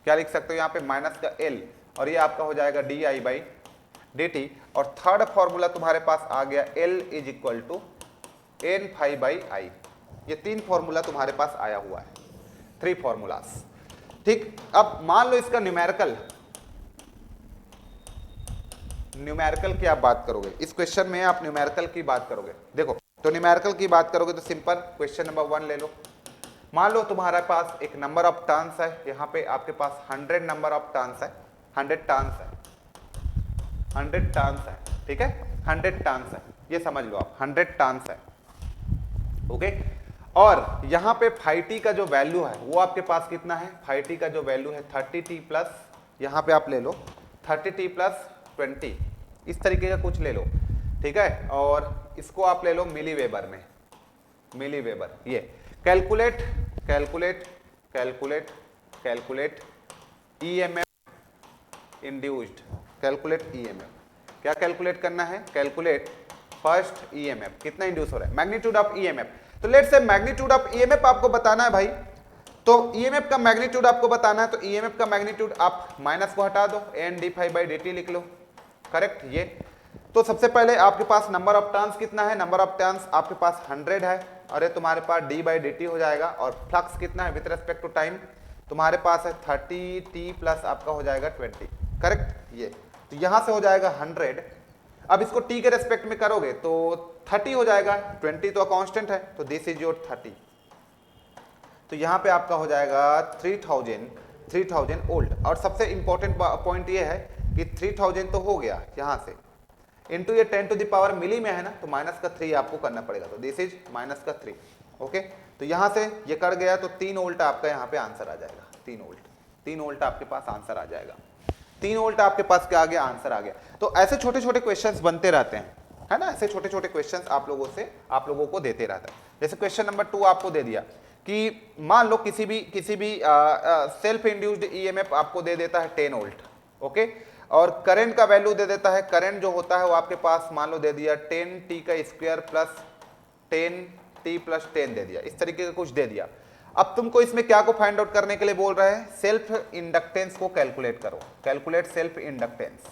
क्या लिख सकते हो यहाँ पे माइनस का एल, और ये आपका हो जाएगा d I by d t. और थर्ड फॉर्मूला तुम्हारे पास आ गया L is equal to n phi by i. ये तीन फॉर्मूला तुम्हारे पास आया हुआ है, थ्री फॉर्मूलास, ठीक। अब मान लो इसका न्यूमेरिकल की आप बात करोगे, इस क्वेश्चन में आप न्यूमेरिकल की बात करोगे, देखो तो न्यूमेरिकल की बात करोगे तो सिंपल क्वेश्चन नंबर 1 ले लो। मान लो तुम्हारे पास एक नंबर ऑफ टर्न्स है, यहाँ पे आपके पास 100 नंबर ऑफ टर्न्स है, 100 टर्न्स है, 100 टर्न्स है, ठीक है, 100 टर्न्स है, ये समझ लो आप 100 टर्न्स है, ओके। और यहाँ पे फाई टी का जो वैल्यू है वो आपके पास कितना है, फाई टी का जो वैल्यू है 30t प्लस, यहाँ पे आप ले लो 30t प्लस 20, इस तरीके का कुछ ले लो, ठीक है। और इसको आप ले लो मिली वेबर में, मिली वेबर। ये calculate calculate calculate calculate EMF induced, calculate EMF, क्या कैलकुलेट करना है, कैलकुलेट फर्स्ट ईएमएफ, कितना इंड्यूस हो रहा है, मैग्नीट्यूड ऑफ ईएमएफ। तो let's say magnitude of EMF आपको बताना है भाई, तो ईएमएफ का मैग्नीट्यूड आपको बताना है, तो ईएमएफ का मैग्नीट्यूड आप माइनस को हटा दो, n d phi by d t लिख लो, करेक्ट। ये तो सबसे पहले आपके पास नंबर ऑफ टर्न्स कितना है, नंबर ऑफ टर्न्स आपके पास 100 है, और ये तुम्हारे पास डी बाई डी टी हो जाएगा। और फ्लक्स कितना है विथ रेस्पेक्ट टू टाइम, तुम्हारे पास है 30t प्लस आपका हो जाएगा 20, करेक्ट। ये तो यहां से हो जाएगा 100, अब इसको t के रेस्पेक्ट में करोगे तो 30 हो जाएगा, 20 तो कांस्टेंट है, तो दिस इज योर 30। तो यहां पे आपका हो जाएगा 3000 ओल्ड। और सबसे इंपॉर्टेंट पॉइंट ये है कि 3000 तो हो गया यहां से, इंटू ये 10 टू द पावर मिली में है ना, तो माइनस का 3 आपको करना पड़ेगा, तो दिस इज माइनस का 3, ओके। तो यहां से ये कट गया, तो 3 वोल्ट आपका यहाँ पे आंसर आ जाएगा, 3 वोल्ट आपके पास आंसर आ जाएगा, 3 वोल्ट आपके पास क्या आ गया, आंसर आ गया। तो ऐसे छोटे छोटे क्वेश्चंस बनते रहते हैं, है ना, ऐसे छोटे छोटे क्वेश्चंस आप लोगों को देते रहता है। जैसे क्वेश्चन नंबर 2 आपको दे दिया कि मान लो किसी भी सेल्फ इंड्यूस्ड ईएमएफ आपको दे देता है 10 वोल्ट, ओके, और करंट का वैल्यू दे देता है, करंट जो होता है वो आपके पास मान लो दे दिया 10t का स्क्वायर प्लस 10t प्लस 10 दे दिया, इस तरीके का कुछ दे दिया। अब तुमको इसमें क्या को फाइंड आउट करने के लिए बोल रहे हैं, सेल्फ इंडक्टेंस को कैलकुलेट करो, calculate self inductance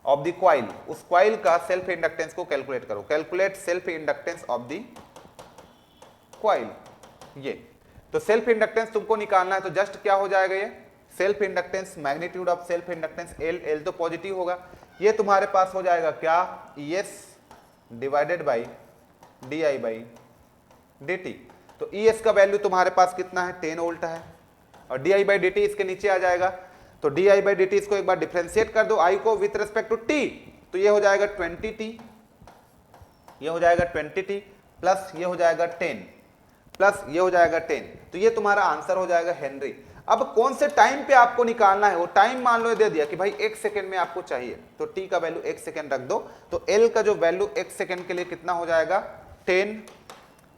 of the coil, उस कॉइल का सेल्फ इंडक्टेंस को कैलकुलेट करो, calculate self inductance of the coil. ये तो सेल्फ इंडक्टेंस तुमको निकालना है, तो जस्ट क्या हो जाएगा, ये self inductance, magnitude of self inductance L तो पॉजिटिव होगा, ये तुम्हारे पास हो जाएगा क्या, ES divided by DI by DT। तो ES का वैल्यू तुम्हारे पास कितना है, 10 वोल्ट है, और DI बाई DT इसके नीचे आ जाएगा, तो DI बाई DT इसको एक बार डिफरेंशिएट कर दो I को विथ रेस्पेक्ट टू T, तो ये हो जाएगा 20t, ये हो जाएगा 20t प्लस ये हो जाएगा 10 प्लस ये हो जाएगा 10, तो ये तुम्हारा आंसर हो जाएगा हेनरी। अब कौन से टाइम पे आपको निकालना है, वो टाइम मान लो दे दिया कि भाई 1 सेकेंड में आपको चाहिए, तो t का वैल्यू 1 सेकेंड रख दो, तो l का जो वैल्यू 1 सेकेंड के लिए कितना हो जाएगा, 10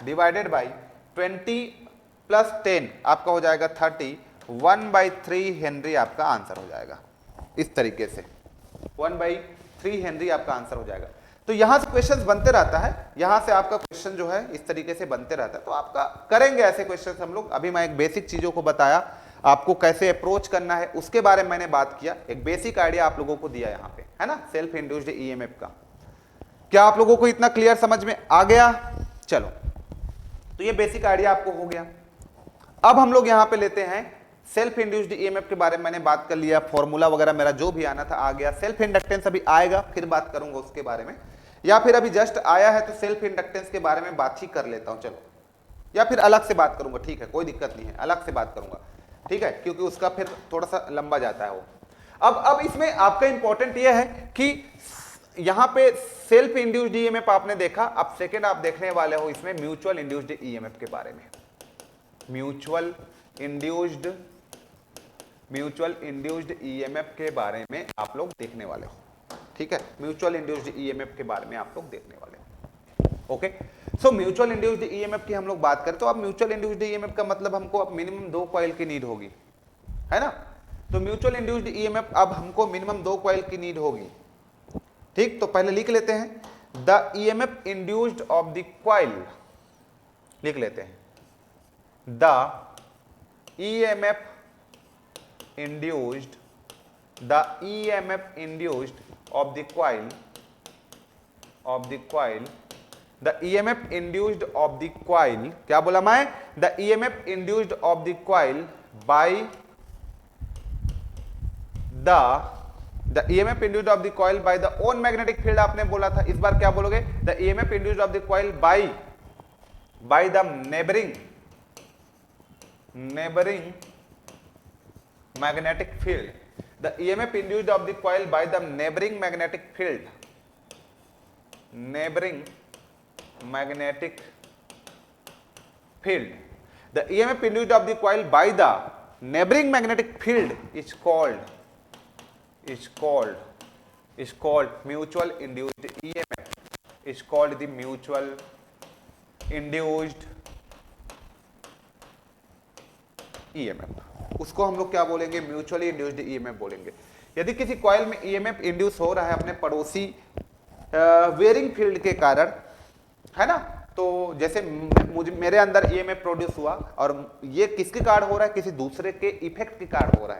डिवाइडेड बाई 20 प्लस 10 आपका हो जाएगा 30, 1/3 हेनरी आपका आंसर हो जाएगा, इस तरीके से 1/3 हेनरी आपका आंसर हो जाएगा। तो यहां से क्वेश्चंस बनते रहता है, यहां से आपका क्वेश्चन जो है इस तरीके से बनते रहता है। तो आपका करेंगे ऐसे क्वेश्चंस हम लोग। अभी मैं एक बेसिक चीजों को बताया, आपको कैसे अप्रोच करना है उसके बारे में मैंने बात किया, एक बेसिक आइडिया आप लोगों को दिया यहां पे, है ना, सेल्फ इंड्यूस्ड ईएमएफ का। क्या आप लोगों को इतना क्लियर समझ में आ गया? चलो, तो ये बेसिक आइडिया आपको हो गया। अब हम लोग यहां पे लेते हैं सेल्फ इंड्यूस्ड ईएमएफ के बारे में मैंने बात कर लिया, फॉर्मूला वगैरह मेरा जो भी आना था आ गया। सेल्फ इंडक्टेंस अभी आएगा, फिर बात करूंगा उसके बारे में, या फिर अभी जस्ट आया है तो सेल्फ इंडक्टेंस के बारे में बात ही कर लेता हूं, चलो, या फिर अलग से बात करूंगा, ठीक है, कोई दिक्कत नहीं है, अलग से बात करूंगा, ठीक है, क्योंकि उसका फिर थोड़ा सा लंबा जाता है वो। अब इसमें आपका इंपॉर्टेंट यह है कि यहां पे सेल्फ इंड्यूस्ड ईएमएफ आपने देखा, अब सेकेंड आप देखने वाले हो इसमें म्यूचुअल इंड्यूस्ड ईएमएफ के बारे में। म्यूचुअल इंड्यूस्ड ईएमएफ के बारे में आप लोग देखने वाले हो, ठीक है, म्यूचुअल इंड्यूस्ड ईएमएफ के बारे में आप लोग देखने वाले हो। Okay, so mutual induced EMF की हम लोग बात करें तो अब म्यूचुअल इंड्यूस्ड ईएमएफ का मतलब हमको अब मिनिमम 2 कॉइल की नीड होगी, है ना। तो म्यूचुअल इंड्यूस्ड ईएमएफ अब हमको मिनिमम 2 कॉइल की नीड होगी, ठीक। तो पहले लिख लेते हैं the EMF induced of the coil, लिख लेते हैं the EMF induced of the coil, the EMF induced of the coil, क्या बोला मैं, the EMF induced of the coil by the EMF induced of the coil by the own magnetic field आपने बोला था, इस बार क्या बोलोगे, the EMF induced of the coil by the neighboring magnetic field, the EMF induced of the coil by the neighboring magnetic field, the EMF induced of the coil by the neighboring magnetic field is called mutual induced EMF, is called the mutual induced EMF। उसको हम लोग क्या बोलेंगे, mutually induced EMF बोलेंगे। यदि किसी coil में EMF induce हो रहा है अपने पड़ोसी वेयरिंग फील्ड के कारण, है ना, तो जैसे मेरे अंदर ईएमएफ प्रोड्यूस हुआ और ये किसके कारण हो रहा है, किसी दूसरे के इफेक्ट के कारण हो रहा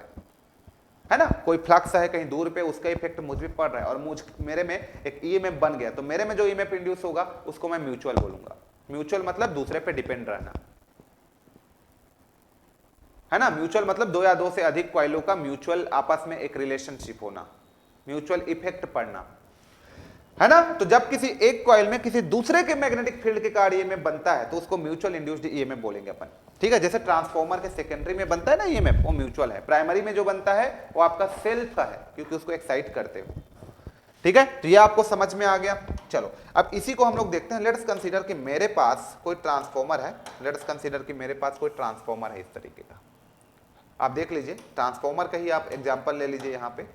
है ना, कोई फ्लक्स है कहीं दूर पे, उसका इफेक्ट मुझ पे पड़ रहा है और मेरे में एक ईएमएफ बन गया, तो मेरे में जो ईएमएफ इंड्यूस होगा उसको मैं म्यूचुअल बोलूंगा। म्यूचुअल मतलब दूसरे पे डिपेंड रहना, है ना। म्यूचुअल मतलब 2 या 2 से अधिक कॉइलों का म्यूचुअल आपस में एक रिलेशनशिप होना, म्यूचुअल इफेक्ट पड़ना, है ना। तो जब किसी एक कॉइल में किसी दूसरे के मैग्नेटिक फील्ड के कारण ईएमएफ बनता है तो उसको म्यूचुअल इंड्यूस्ड ईएमएफ बोलेंगे अपन, ठीक है। जैसे ट्रांसफार्मर के सेकेंडरी में बनता है ना ईएमएफ, वो म्यूचुअल है। प्राइमरी में जो बनता है वो आपका सेल्फ है, क्योंकि उसको एक्साइट करते हो, ठीक है। तो ये आपको समझ में आ गया। चलो, अब इसी को हम लोग देखते हैं। लेट्स कंसीडर कि मेरे पास कोई ट्रांसफार्मर है, लेट्स कंसीडर कि मेरे पास कोई ट्रांसफार्मर है इस तरीके का। आप देख लीजिए, ट्रांसफार्मर का ही आप एग्जांपल ले लीजिए, यहाँ पे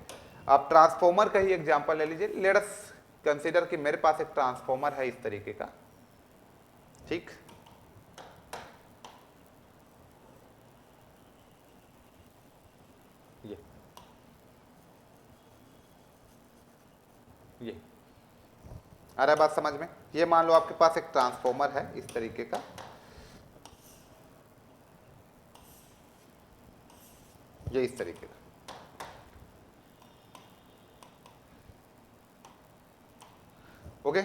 आप ट्रांसफार्मर का ही एग्जांपल ले लीजिए। लेट्स कंसीडर कि मेरे पास एक ट्रांसफार्मर है इस तरीके का, ठीक। ये आ रहा है बात समझ में। ये मान लो आपके पास एक ट्रांसफार्मर है इस तरीके का, ये इस तरीके का, ओके।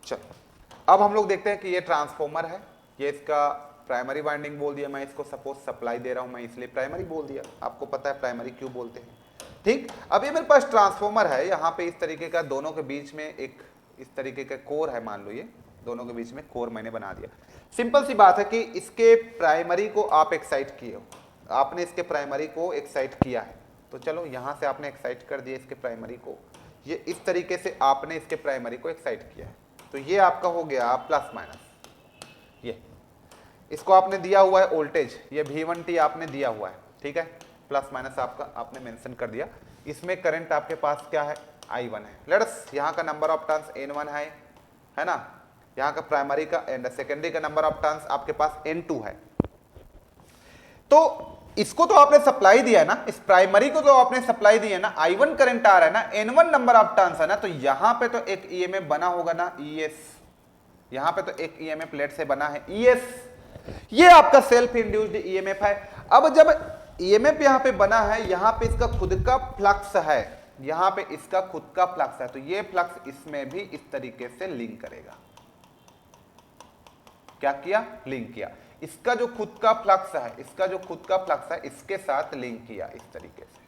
चलो, अब हम लोग देखते हैं कि ये ट्रांसफार्मर है, ये इसका प्राइमरी वाइंडिंग बोल दिया, मैं इसको सपोज सप्लाई दे रहा हूं, मैं इसलिए प्राइमरी बोल दिया। आपको पता है प्राइमरी क्यों बोलते हैं, ठीक। अब ये मेरे पास ट्रांसफार्मर है, यहाँ पे इस तरीके का, दोनों के बीच में एक इस तरीके का कोर है, मान लो ये दोनों के बीच में कोर मैंने बना दिया। सिंपल सी बात है कि इसके प्राइमरी को आप एक्साइट किए हो, आपने इसके प्राइमरी को एक्साइट किया है, तो चलो यहाँ से आपने एक्साइट कर दिया इसके प्राइमरी को, ये इस तरीके से आपने इसके प्राइमरी को एक्साइट किया है, तो ये आपका हो गया प्लस माइनस। ये इसको आपने दिया हुआ है वोल्टेज, ये V1T आपने दिया हुआ है, ठीक है, प्लस माइनस आपका आपने मेंशन कर दिया। इसमें करंट आपके पास क्या है, I1 है। लेट्स यहाँ का नंबर ऑफ टर्न्स N1 है ना, यहाँ का प्राइमरी का एंड सेकेंडरी का नंबर ऑफ टर्न्स आपके पास N2 है। तो इसको तो आपने सप्लाई दिया है ना, इस प्राइमरी को तो आपने सप्लाई दी है ना, I1 करंट आ रहा है ना, N1 नंबर ऑफ टर्न्स है ना, तो यहां पे तो एक ईएमएफ बना होगा ना, ES, यहां पे तो एक ईएमएफ लेट से बना है ES, ये आपका सेल्फ इंड्यूस्ड ईएमएफ है। अब जब ईएमएफ यहां पे बना है, यहां पे इसका खुद का फ्लक्स है, यहां पे इसका खुद का फ्लक्स है, तो ये फ्लक्स इसमें भी इस तरीके से लिंक करेगा। क्या किया? लिंक किया। इसका जो खुद का फ्लक्स है, इसका जो खुद का फ्लक्स है, इसके साथ लिंक किया इस तरीके से।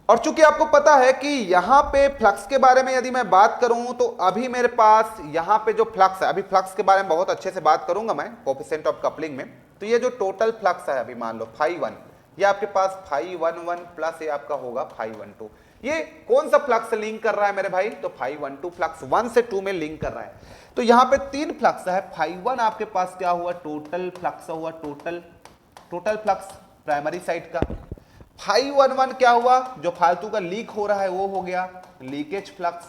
और चूंकि आपको पता है कि यहां पे फ्लक्स के बारे में यदि मैं बात करूं, तो अभी मेरे पास यहां पे जो फ्लक्स है, अभी फ्लक्स के बारे में बहुत अच्छे से बात करूंगा मैं कोएफिशिएंट ऑफ कपलिंग में। तो ये जो टोटल फ्लक्स है, अभी मान लो φ1, ये आपके पास φ11 प्लस ये आपका होगा φ12। ये कौन सा फ्लक्स लिंक कर रहा है मेरे भाई? तो φ12 फ्लक्स 1 से 2 में लिंक कर रहा है। तो यहां पे 3 फ्लक्स है। φ1 आपके पास क्या हुआ? टोटल फ्लक्स हुआ, टोटल फ्लक्स प्राइमरी साइड का। φ11 क्या हुआ? जो फालतू का लीक हो रहा है वो हो गया लीकेज फ्लक्स,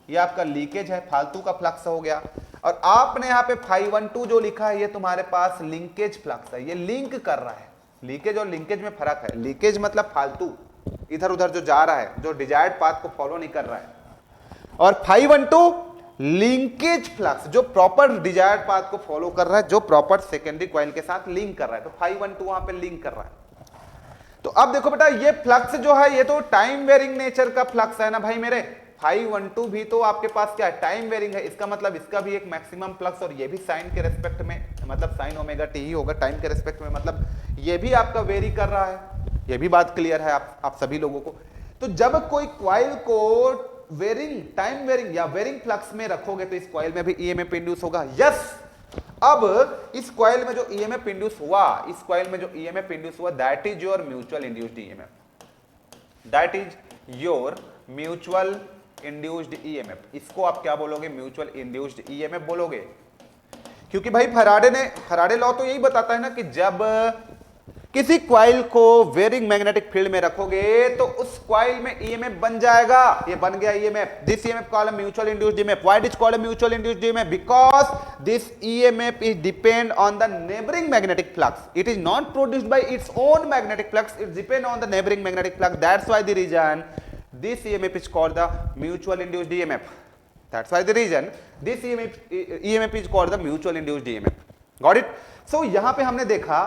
ये आपका लीकेज है, फालतू का फ्लक्स हो गया। और आपने यहां पे φ12 जो लिखा है, ये तुम्हारे पास लिंकेज फ्लक्स है, ये लिंक कर रहा है। लीकेज और लिंकेज में फर्क है। लीकेज मतलब फालतू इधर उधर जो जा रहा है, जो डिजायर्ड पाथ को फॉलो नहीं कर रहा है, और φ12 लिंकेज फ्लक्स, जो प्रॉपर डिजायर्ड पाथ को फॉलो कर रहा है, जो प्रॉपर सेकेंडरी कॉइल के साथ लिंक कर रहा है। तो φ12 वहां पे लिंक कर रहा है। तो अब देखो बेटा, ये फ्लक्स जो है, ये तो टाइम वेरिंग नेचर का फ्लक्स है ना भाई मेरे। φ12 भी तो आपके पास क्या है? टाइम वेरिंग है। इसका मतलब इसका भी एक मैक्सिमम फ्लक्स, और ये भी साइन के रेस्पेक्ट में, मतलब साइन ओमेगा टी ही होगा टाइम के रेस्पेक्ट में, मतलब ये भी आपका वेरी कर रहा है। ये भी बात क्लियर है आप सभी लोगों को। तो जब कोई कॉइल को वेरिंग, टाइम वेरिंग या वेरिंग फ्लक्स में रखोगे, तो इस कॉइल में भी ईएमएफ इंड्यूस होगा। यस, अब इस कॉइल में जो ईएमएफ इंड्यूस हुआ, इस कॉइल में जो ईएमएफ इंड्यूस हुआ, that is your mutual induced EMF, that is your mutual induced EMF. इसको आप क्या बोलोगे? म्यूचुअल इंड्यूस्ड ईएमएफ बोलोगे। क्योंकि भाई फैराडे लॉ तो यही बताता है ना कि जब किसी क्वाइल को वेरिंग मैग्नेटिक फील्ड में रखोगे, तो उस क्वाइल में ईएमएफ बन जाएगा। ये बन गया EMF. This EMF called mutual induced EMF. Why it is called mutual induced EMF? Because this EMF is depend on the neighbouring magnetic flux. It is not produced by its own magnetic flux, it depend on the neighbouring magnetic flux. That's why the reason this EMF is called the mutual induced EMF. That's why the reason this EMF is called the mutual induced EMF. Got it? So यहाँ पे हमने देखा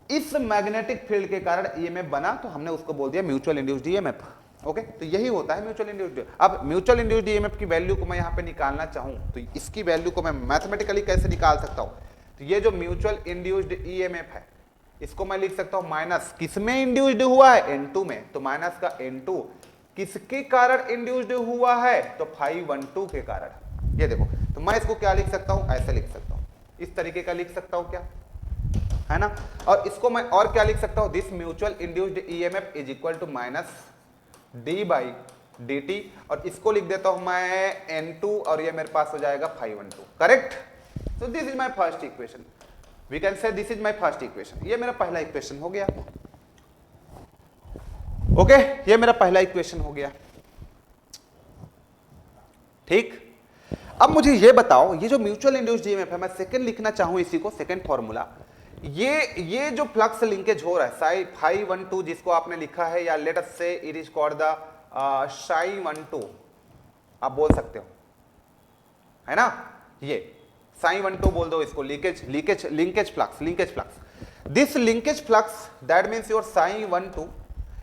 इस magnetic field के कारण EMF बना, तो हमने उसको बोल दिया म्यूचुअल इंड्यूस्ड EMF। ओके, तो यही होता है म्यूचुअल इंड्यूस्ड। अब म्यूचुअल इंड्यूस्ड EMF की वैल्यू को मैं यहाँ पे निकालना चाहूँ, तो इसकी वैल्यू को मैं मैथमेटिकली कैसे निकाल सकता हूँ? तो ये जो म्यूचुअल इंड्यूस्ड EMF है, इसको मैं लिख सकता हूँ माइनस, किसमें इंड्यूस्ड हुआ है? N2 में। तो माइनस का N2 किसके कारण इंड्यूस्ड हुआ है? तो φ12 के कारण। ये देखो, तो मैं इसको क्या लिख सकता हूं? ऐसे लिख सकता हूं, इस तरीके का लिख सकता हूं, क्या है ना। और इसको मैं और क्या लिख सकता हूं? This mutual induced EMF is equal to minus d by d t, और इसको लिख देता हूं मैं N2, और ये मेरे पास हो जाएगा φ12। Correct? So this is my first equation. We can say this is my first equation. ये मेरा पहला इक्वेशन हो गया। ओके, ये मेरा पहला इक्वेशन हो गया। ठीक, अब मुझे ये बताओ, ये जो म्यूचुअल इंड्यूस्ड ईएमएफ है, मैं सेकंड लिखना चाहूं इसी को, सेकंड फॉर्मूला। ये जो फ्लक्स लिंकेज हो रहा है φ12, जिसको आपने लिखा है, या लेट अस से इट इज कॉल्ड द ψ12, आप बोल सकते हो, है ना। ये ψ12 बोल दो इसको, linkage flux. This linkage flux, that means your ψ12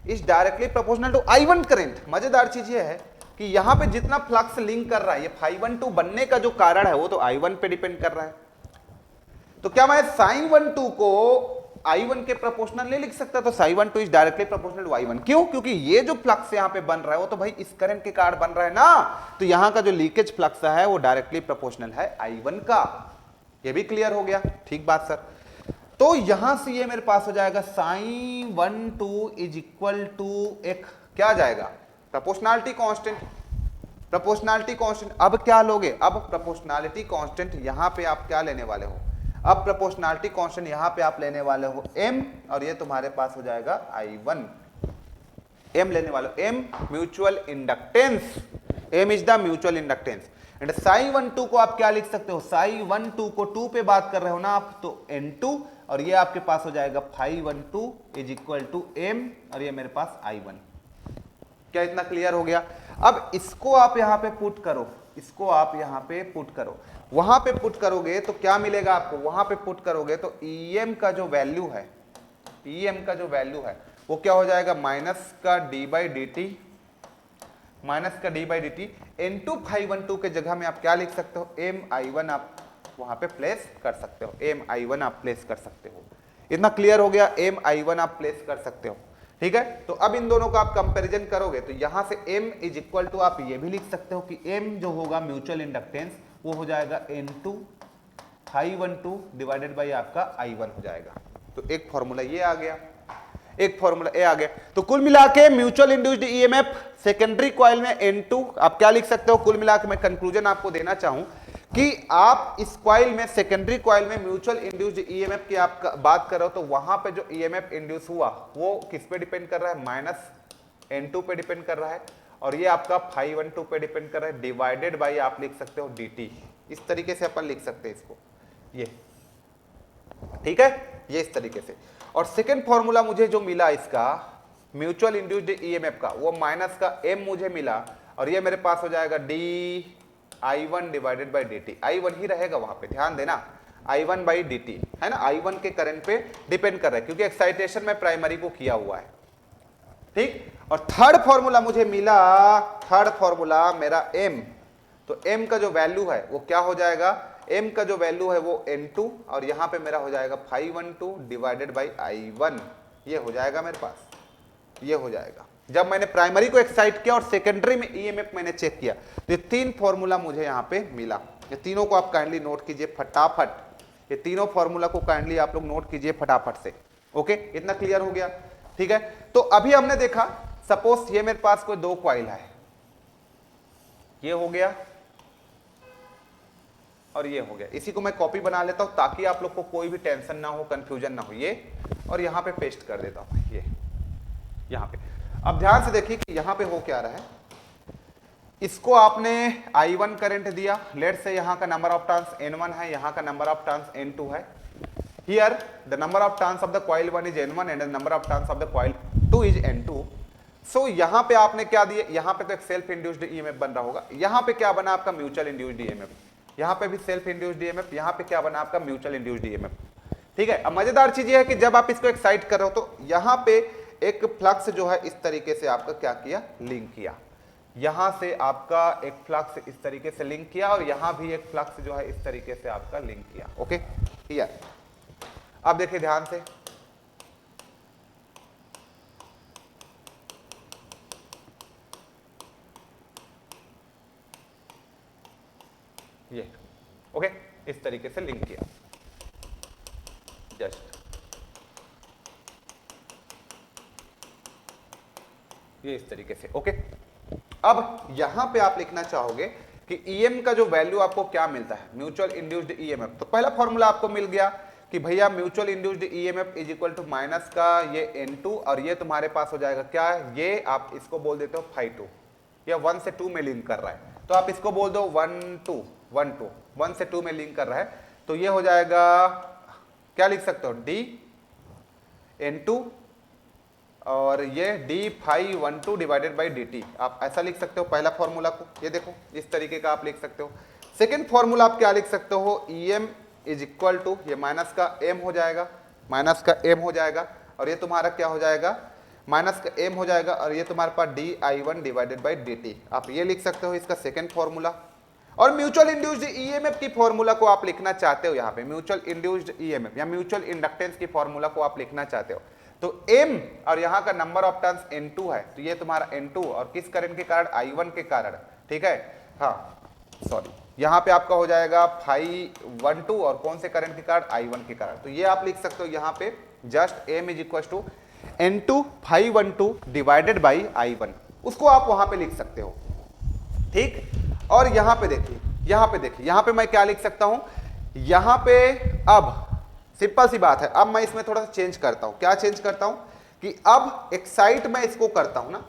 is directly proportional to I1 current. मजेदार चीज ये है कि यहां पे जितना फ्लक्स लिंक कर रहा है, ये φ12 बनने का जो कारण है, वो तो I1 पे डिपेंड कर रहा है। तो क्या मैं ψ12 को I1 के प्रोपोर्शनल नहीं लिख सकता? तो ψ12 is directly proportional to I1। क्यों? क्योंकि ये जो फ्लक्स यहां पे बन रहा है, वो तो भाई इस करंट के कारण बन रहा है ना। तो यहां का जो लीकेज फ्लक्स है, वो डायरेक्टली प्रोपोर्शनल है I1 का। ये भी क्लियर हो गया? ठीक बात सर। तो यहां से ये मेरे पास हो जाएगा ψ12 इज इक्वल टू एक, क्या आ जाएगा? Proportionality constant. प्रोपोर्शनैलिटी कांस्टेंट, अब क्या लोगे? अब प्रोपोर्शनैलिटी कांस्टेंट यहां पे आप क्या लेने वाले हो? अब प्रोपोर्शनैलिटी कांस्टेंट यहां पे आप लेने वाले हो m, और ये तुम्हारे पास हो जाएगा I1। m लेने वाले हो, m mutual inductance, m is the mutual inductance. And ψ12 को आप क्या लिख सकते हो? ψ12 को 2 पे बात कर रहे हो ना आप, तो N2, और ये आपके पास हो जाएगा φ12 इज इक्वल टू m और ये मेरे पास I1। क्या इतना क्लियर हो गया? अब इसको आप यहां पे पुट करो, इसको आप यहां पे पुट करो, वहां पे पुट करोगे तो क्या मिलेगा आपको? वहां पे पुट करोगे तो EM का जो वैल्यू है, EM का जो वैल्यू है वो क्या हो जाएगा? माइनस का d by d t, minus का d by d t into φ12 के जगह में आप क्या लिख सकते हो? MI1 आप वहां पे प्लेस कर सकते हो, MI1 आप प्लेस कर सकते हो। इतना क्लियर हो गया? MI1 आप प्लेस कर सकते हो, ठीक है। तो अब इन दोनों का आप कंपैरिजन करोगे तो यहां से M इज इक्वल टू आप ये भी लिख सकते हो कि M जो होगा म्यूचुअल इंडक्टेंस वो हो जाएगा N2 φ12 डिवाइडेड बाई आपका I1 हो जाएगा। तो एक फॉर्मूला ये आ गया, एक फॉर्मूला ए आ गया। तो कुल मिला के mutual induced EMF secondary coil में N2 आप क्या लिख सकते हो? कुल मिला के मैं कंक्लूजन आपको देना चाहूं कि आप इस कॉइल में, सेकेंडरी कॉइल में म्यूचुअल इंड्यूस्ड ईएमएफ की आप बात करो तो वहां पे जो ईएमएफ इंड्यूस हुआ वो किस पे डिपेंड कर रहा है? माइनस N2 पे डिपेंड कर रहा है और ये आपका φ12 पे डिपेंड कर रहा है डिवाइडेड बाई आप लिख सकते हो dt। इस तरीके से अपन लिख सकते हैं इसको, ये ठीक है, ये इस तरीके से। और सेकेंड फॉर्मूला मुझे जो मिला इसका म्यूचुअल इंड्यूस्ड ईएमएफ का, वो माइनस का m मुझे मिला और ये मेरे पास हो जाएगा I1 divided by dt। I1 ही रहेगा वहां पे, ध्यान देना, I1 बाई dt है ना, I1 के करंट पे डिपेंड कर रहा है क्योंकि एक्साइटेशन में प्राइमरी को किया हुआ है, ठीक। और थर्ड फॉर्मूला मुझे मिला, थर्ड फॉर्मूला मेरा m, तो m का जो वैल्यू है वो क्या हो जाएगा? m का जो वैल्यू है वो N2 और यहां पे मेरा हो जाएगा φ12 डिवाइडेड बाई I1, ये हो जाएगा मेरे पास, ये हो जाएगा। जब मैंने प्राइमरी को एक्साइट किया और सेकेंडरी में ईएमएफ मैंने चेक किया तो ये तीन फॉर्मूला मुझे यहां पे मिला। ये तीनों को आप काइंडली नोट कीजिए फटाफट, ये तीनों फॉर्मूला को काइंडली आप लोग नोट कीजिए फटाफट से। ओके, इतना क्लियर हो गया, ठीक है। तो अभी हमने देखा, सपोज ये मेरे पास कोई दो कॉइल है, ये हो गया और ये हो गया। इसी को मैं कॉपी बना लेता हूं ताकि आप लोग को कोई भी टेंशन ना हो, कंफ्यूजन ना हो। ये और यहां पे पेस्ट कर देता हूं, ये यहां पे। अब ध्यान से देखिए कि यहां पे हो क्या रहा है। इसको आपने I1 करंट दिया, लेट से यहां का नंबर ऑफ टर्न्स N1 है, यहां का नंबर ऑफ टर्न्स N2 है। Here the number of turns of the coil 1 is N1 and the number of turns of the coil 2 is N2। सो यहां पे आपने क्या दिया? यहां पे तो एक सेल्फ इंड्यूस्ड ईएमएफ बन रहा होगा, यहां पे क्या बना आपका? Mutual induced EMF. यहां पे भी सेल्फ इंड्यूस्ड ईएमएफ, यहां पे क्या बना आपका? म्यूचुअल इंड्यूस्ड ईएमएफ, ठीक है। अब मजेदार चीज ये है कि जब आप इसको एक्साइट कर रहे हो तो यहां पे एक फ्लक्स जो है इस तरीके से आपका क्या किया? लिंक किया। यहां से आपका एक फ्लक्स इस तरीके से लिंक किया और यहां भी एक फ्लक्स जो है इस तरीके से आपका लिंक किया। Okay, clear? अब देखिए ध्यान से, ये ओके, इस तरीके से लिंक किया जस्ट, ये इस तरीके से। ओके, अब यहां पे आप लिखना चाहोगे कि ईएम का जो वैल्यू आपको क्या मिलता है? Mutual induced EMF. तो पहला फॉर्मूला आपको मिल गया कि भैया mutual induced EMF is equal to minus का ये N2 और ये तुम्हारे पास हो जाएगा क्या है? ये आप इसको बोल देते हो φ2, या 1 से 2 में लिंक कर रहा है तो आप इसको बोल दो 1 से 2 में लिंक कर रहा है तो ये हो जाएगा, क्या लिख सकते हो? dN2 और ये dφ12 डिवाइडेड बाई dt, आप ऐसा लिख सकते हो पहला फॉर्मूला को। ये देखो इस तरीके का आप लिख सकते हो। सेकंड फॉर्मूला आप क्या लिख सकते हो? em इज इक्वल टू, ये माइनस का m हो जाएगा, माइनस का m हो जाएगा और ये तुम्हारा क्या हो जाएगा? माइनस का m हो जाएगा और ये तुम्हारे पास di1 डिवाइडेड बाई dt, आप ये लिख सकते हो इसका सेकंड फॉर्मूला। और म्यूचुअल इंड्यूस्ड ईएमएफ की फॉर्मूला को आप लिखना चाहते हो यहाँ पे, म्यूचुअल इंड्यूस्ड ईएमएफ या म्यूचुअल इंडक्टेंस की फॉर्मूला को आप लिखना चाहते हो तो m और यहाँ का नंबर ऑफ टर्न्स N2 है तो ये तुम्हारा N2 और किस करंट के कारण? I1 के कारण, ठीक है। हाँ सॉरी, यहाँ पे आपका हो जाएगा φ12 और कौन से करंट के कारण? I1 के कारण। तो ये आप लिख सकते हो यहाँ पे just m is equal to N2 φ12 divided by I1, उसको आप वहां पे लिख सकते हो, ठीक। और यहां पे देखिए, यहां पे देखिए, यहां पे मैं क्या लिख सकता हूं? यहां पे अब सिंपल सी बात है, अब मैं इसमें थोड़ा सा चेंज करता हूं। क्या चेंज करता हूं कि अब एक्साइट मैं इसको करता हूं ना,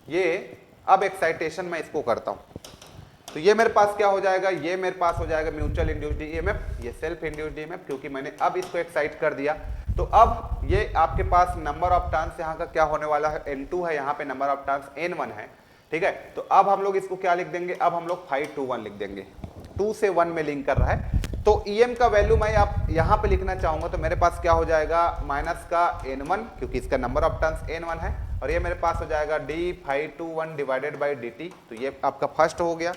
ये अब एक्साइटेशन मैं इसको करता हूं। तो ये मेरे पास क्या हो जाएगा, ये मेरे पास हो जाएगा म्यूचुअल इंड्यूस्ड ईएमएफ, ये सेल्फ इंड्यूस्ड ईएमएफ, क्योंकि मैंने अब इसको एक्साइट कर दिया। तो अब ये आपके पास नंबर ऑफ टर्न्स यहाँ का क्या होने वाला है, N2 है, यहाँ पे नंबर ऑफ टर्न्स N1 है, ठीक है। तो अब हम लोग इसको क्या लिख देंगे, अब हम लोग 5 to 1 लिख देंगे, 2 से 1 में लिंक कर रहा है। तो EM का वैल्यू मैं आप यहाँ पे लिखना चाहूंगा, तो मेरे पास क्या हो जाएगा, माइनस का N1, क्योंकि इसका नंबर ऑफ टर्न्स N1 है, और ये मेरे पास हो जाएगा d 5 to 1 divided by dt। तो ये आपका फर्स्ट हो गया,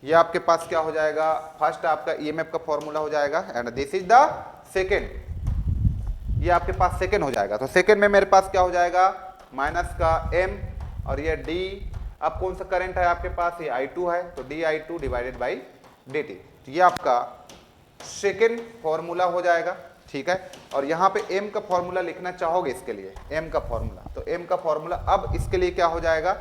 ये आपके पास क्या हो जाएगा, फर्स्ट आपका EMF का फॉर्मूला हो जाएगा, and this is the second, ये आपके पास सेकेंड हो जाएगा। तो सेकेंड में मेरे पास क्या हो जाएगा, माइनस का M, और ये D, अब कौन सा करंट है आपके पास, ये I2 है, तो dI2 डिवाइडेड बाई dt। तो ये आपका सेकेंड फॉर्मूला हो जाएगा, ठीक है। और यहाँ पे M का फॉर्मूला लिखना चाहोगे इसके लिए, M का फॉर्मूला, तो M का फॉर्मूला अब इसके लिए क्या हो जाएगा,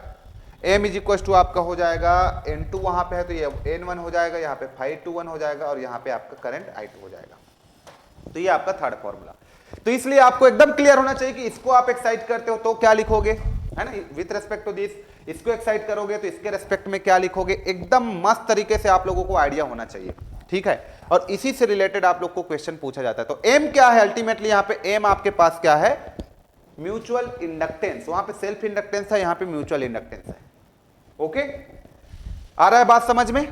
M इज इक्वल टू आपका हो जाएगा N2 वहां पे है, तो ये N1 हो जाएगा, यहाँ पे 5 to 1 हो जाएगा, और यहाँ पे आपका करंट I2 हो जाएगा। तो ये आपका थर्ड फॉर्मूला। तो इसलिए आपको एकदम क्लियर होना चाहिए कि इसको आप एक्साइट करते हो तो क्या लिखोगे, है ना, विथ रेस्पेक्ट टू दिस, इसको एक्साइट करोगे तो इसके रेस्पेक्ट में क्या लिखोगे, एकदम मस्त तरीके से आप लोगों को आइडिया होना चाहिए, ठीक है। और इसी से रिलेटेड आप लोग को क्वेश्चन पूछा जाता है। तो एम क्या है, अल्टीमेटली यहाँ पे एम आपके पास क्या है, म्यूचुअल इंडक्टेंस, वहां पे सेल्फ इंडक्टेंस है, यहाँ पे म्यूचुअल इंडक्टेंस है। ओके, आ रहा है बात समझ में,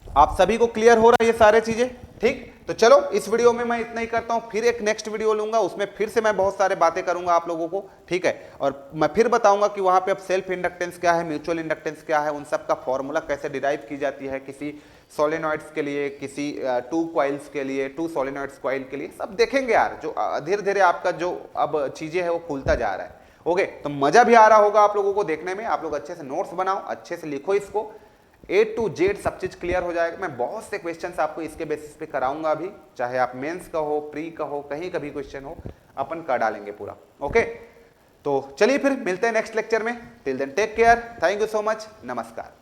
आप सभी को क्लियर हो रहा है ये सारे चीजें, ठीक। तो चलो इस वीडियो में मैं इतना ही करता हूं, फिर एक नेक्स्ट वीडियो लूंगा, उसमें फिर से मैं बहुत सारे बातें करूंगा आप लोगों को, ठीक है। और मैं फिर बताऊंगा कि वहां पे अब सेल्फ इंडक्टेंस क्या है, म्यूचुअल इंडक्टेंस क्या है, उन सब का फॉर्मूला कैसे डिराइव की जाती है, किसी सोलेनॉइड्स के लिए, किसी 2 कॉइल्स के लिए, 2 सोलेनॉइड्स कॉइल के लिए, सब देखेंगे यार। जो धीरे धीरे आपका जो अब चीजें है वो खुलता जा रहा है। ओके, तो मजा भी आ रहा होगा आप लोगों को देखने में। आप लोग अच्छे से नोट्स बनाओ, अच्छे से लिखो इसको, A to Z सब चीज क्लियर हो जाएगा। मैं बहुत से क्वेश्चंस आपको इसके बेसिस पे कराऊंगा अभी, चाहे आप मेंस का हो, प्री का हो, कहीं का भी क्वेश्चन हो, अपन कर डालेंगे पूरा। ओके, तो चलिए फिर मिलते हैं नेक्स्ट लेक्चर में। Till then take care, thank you so much, नमस्कार।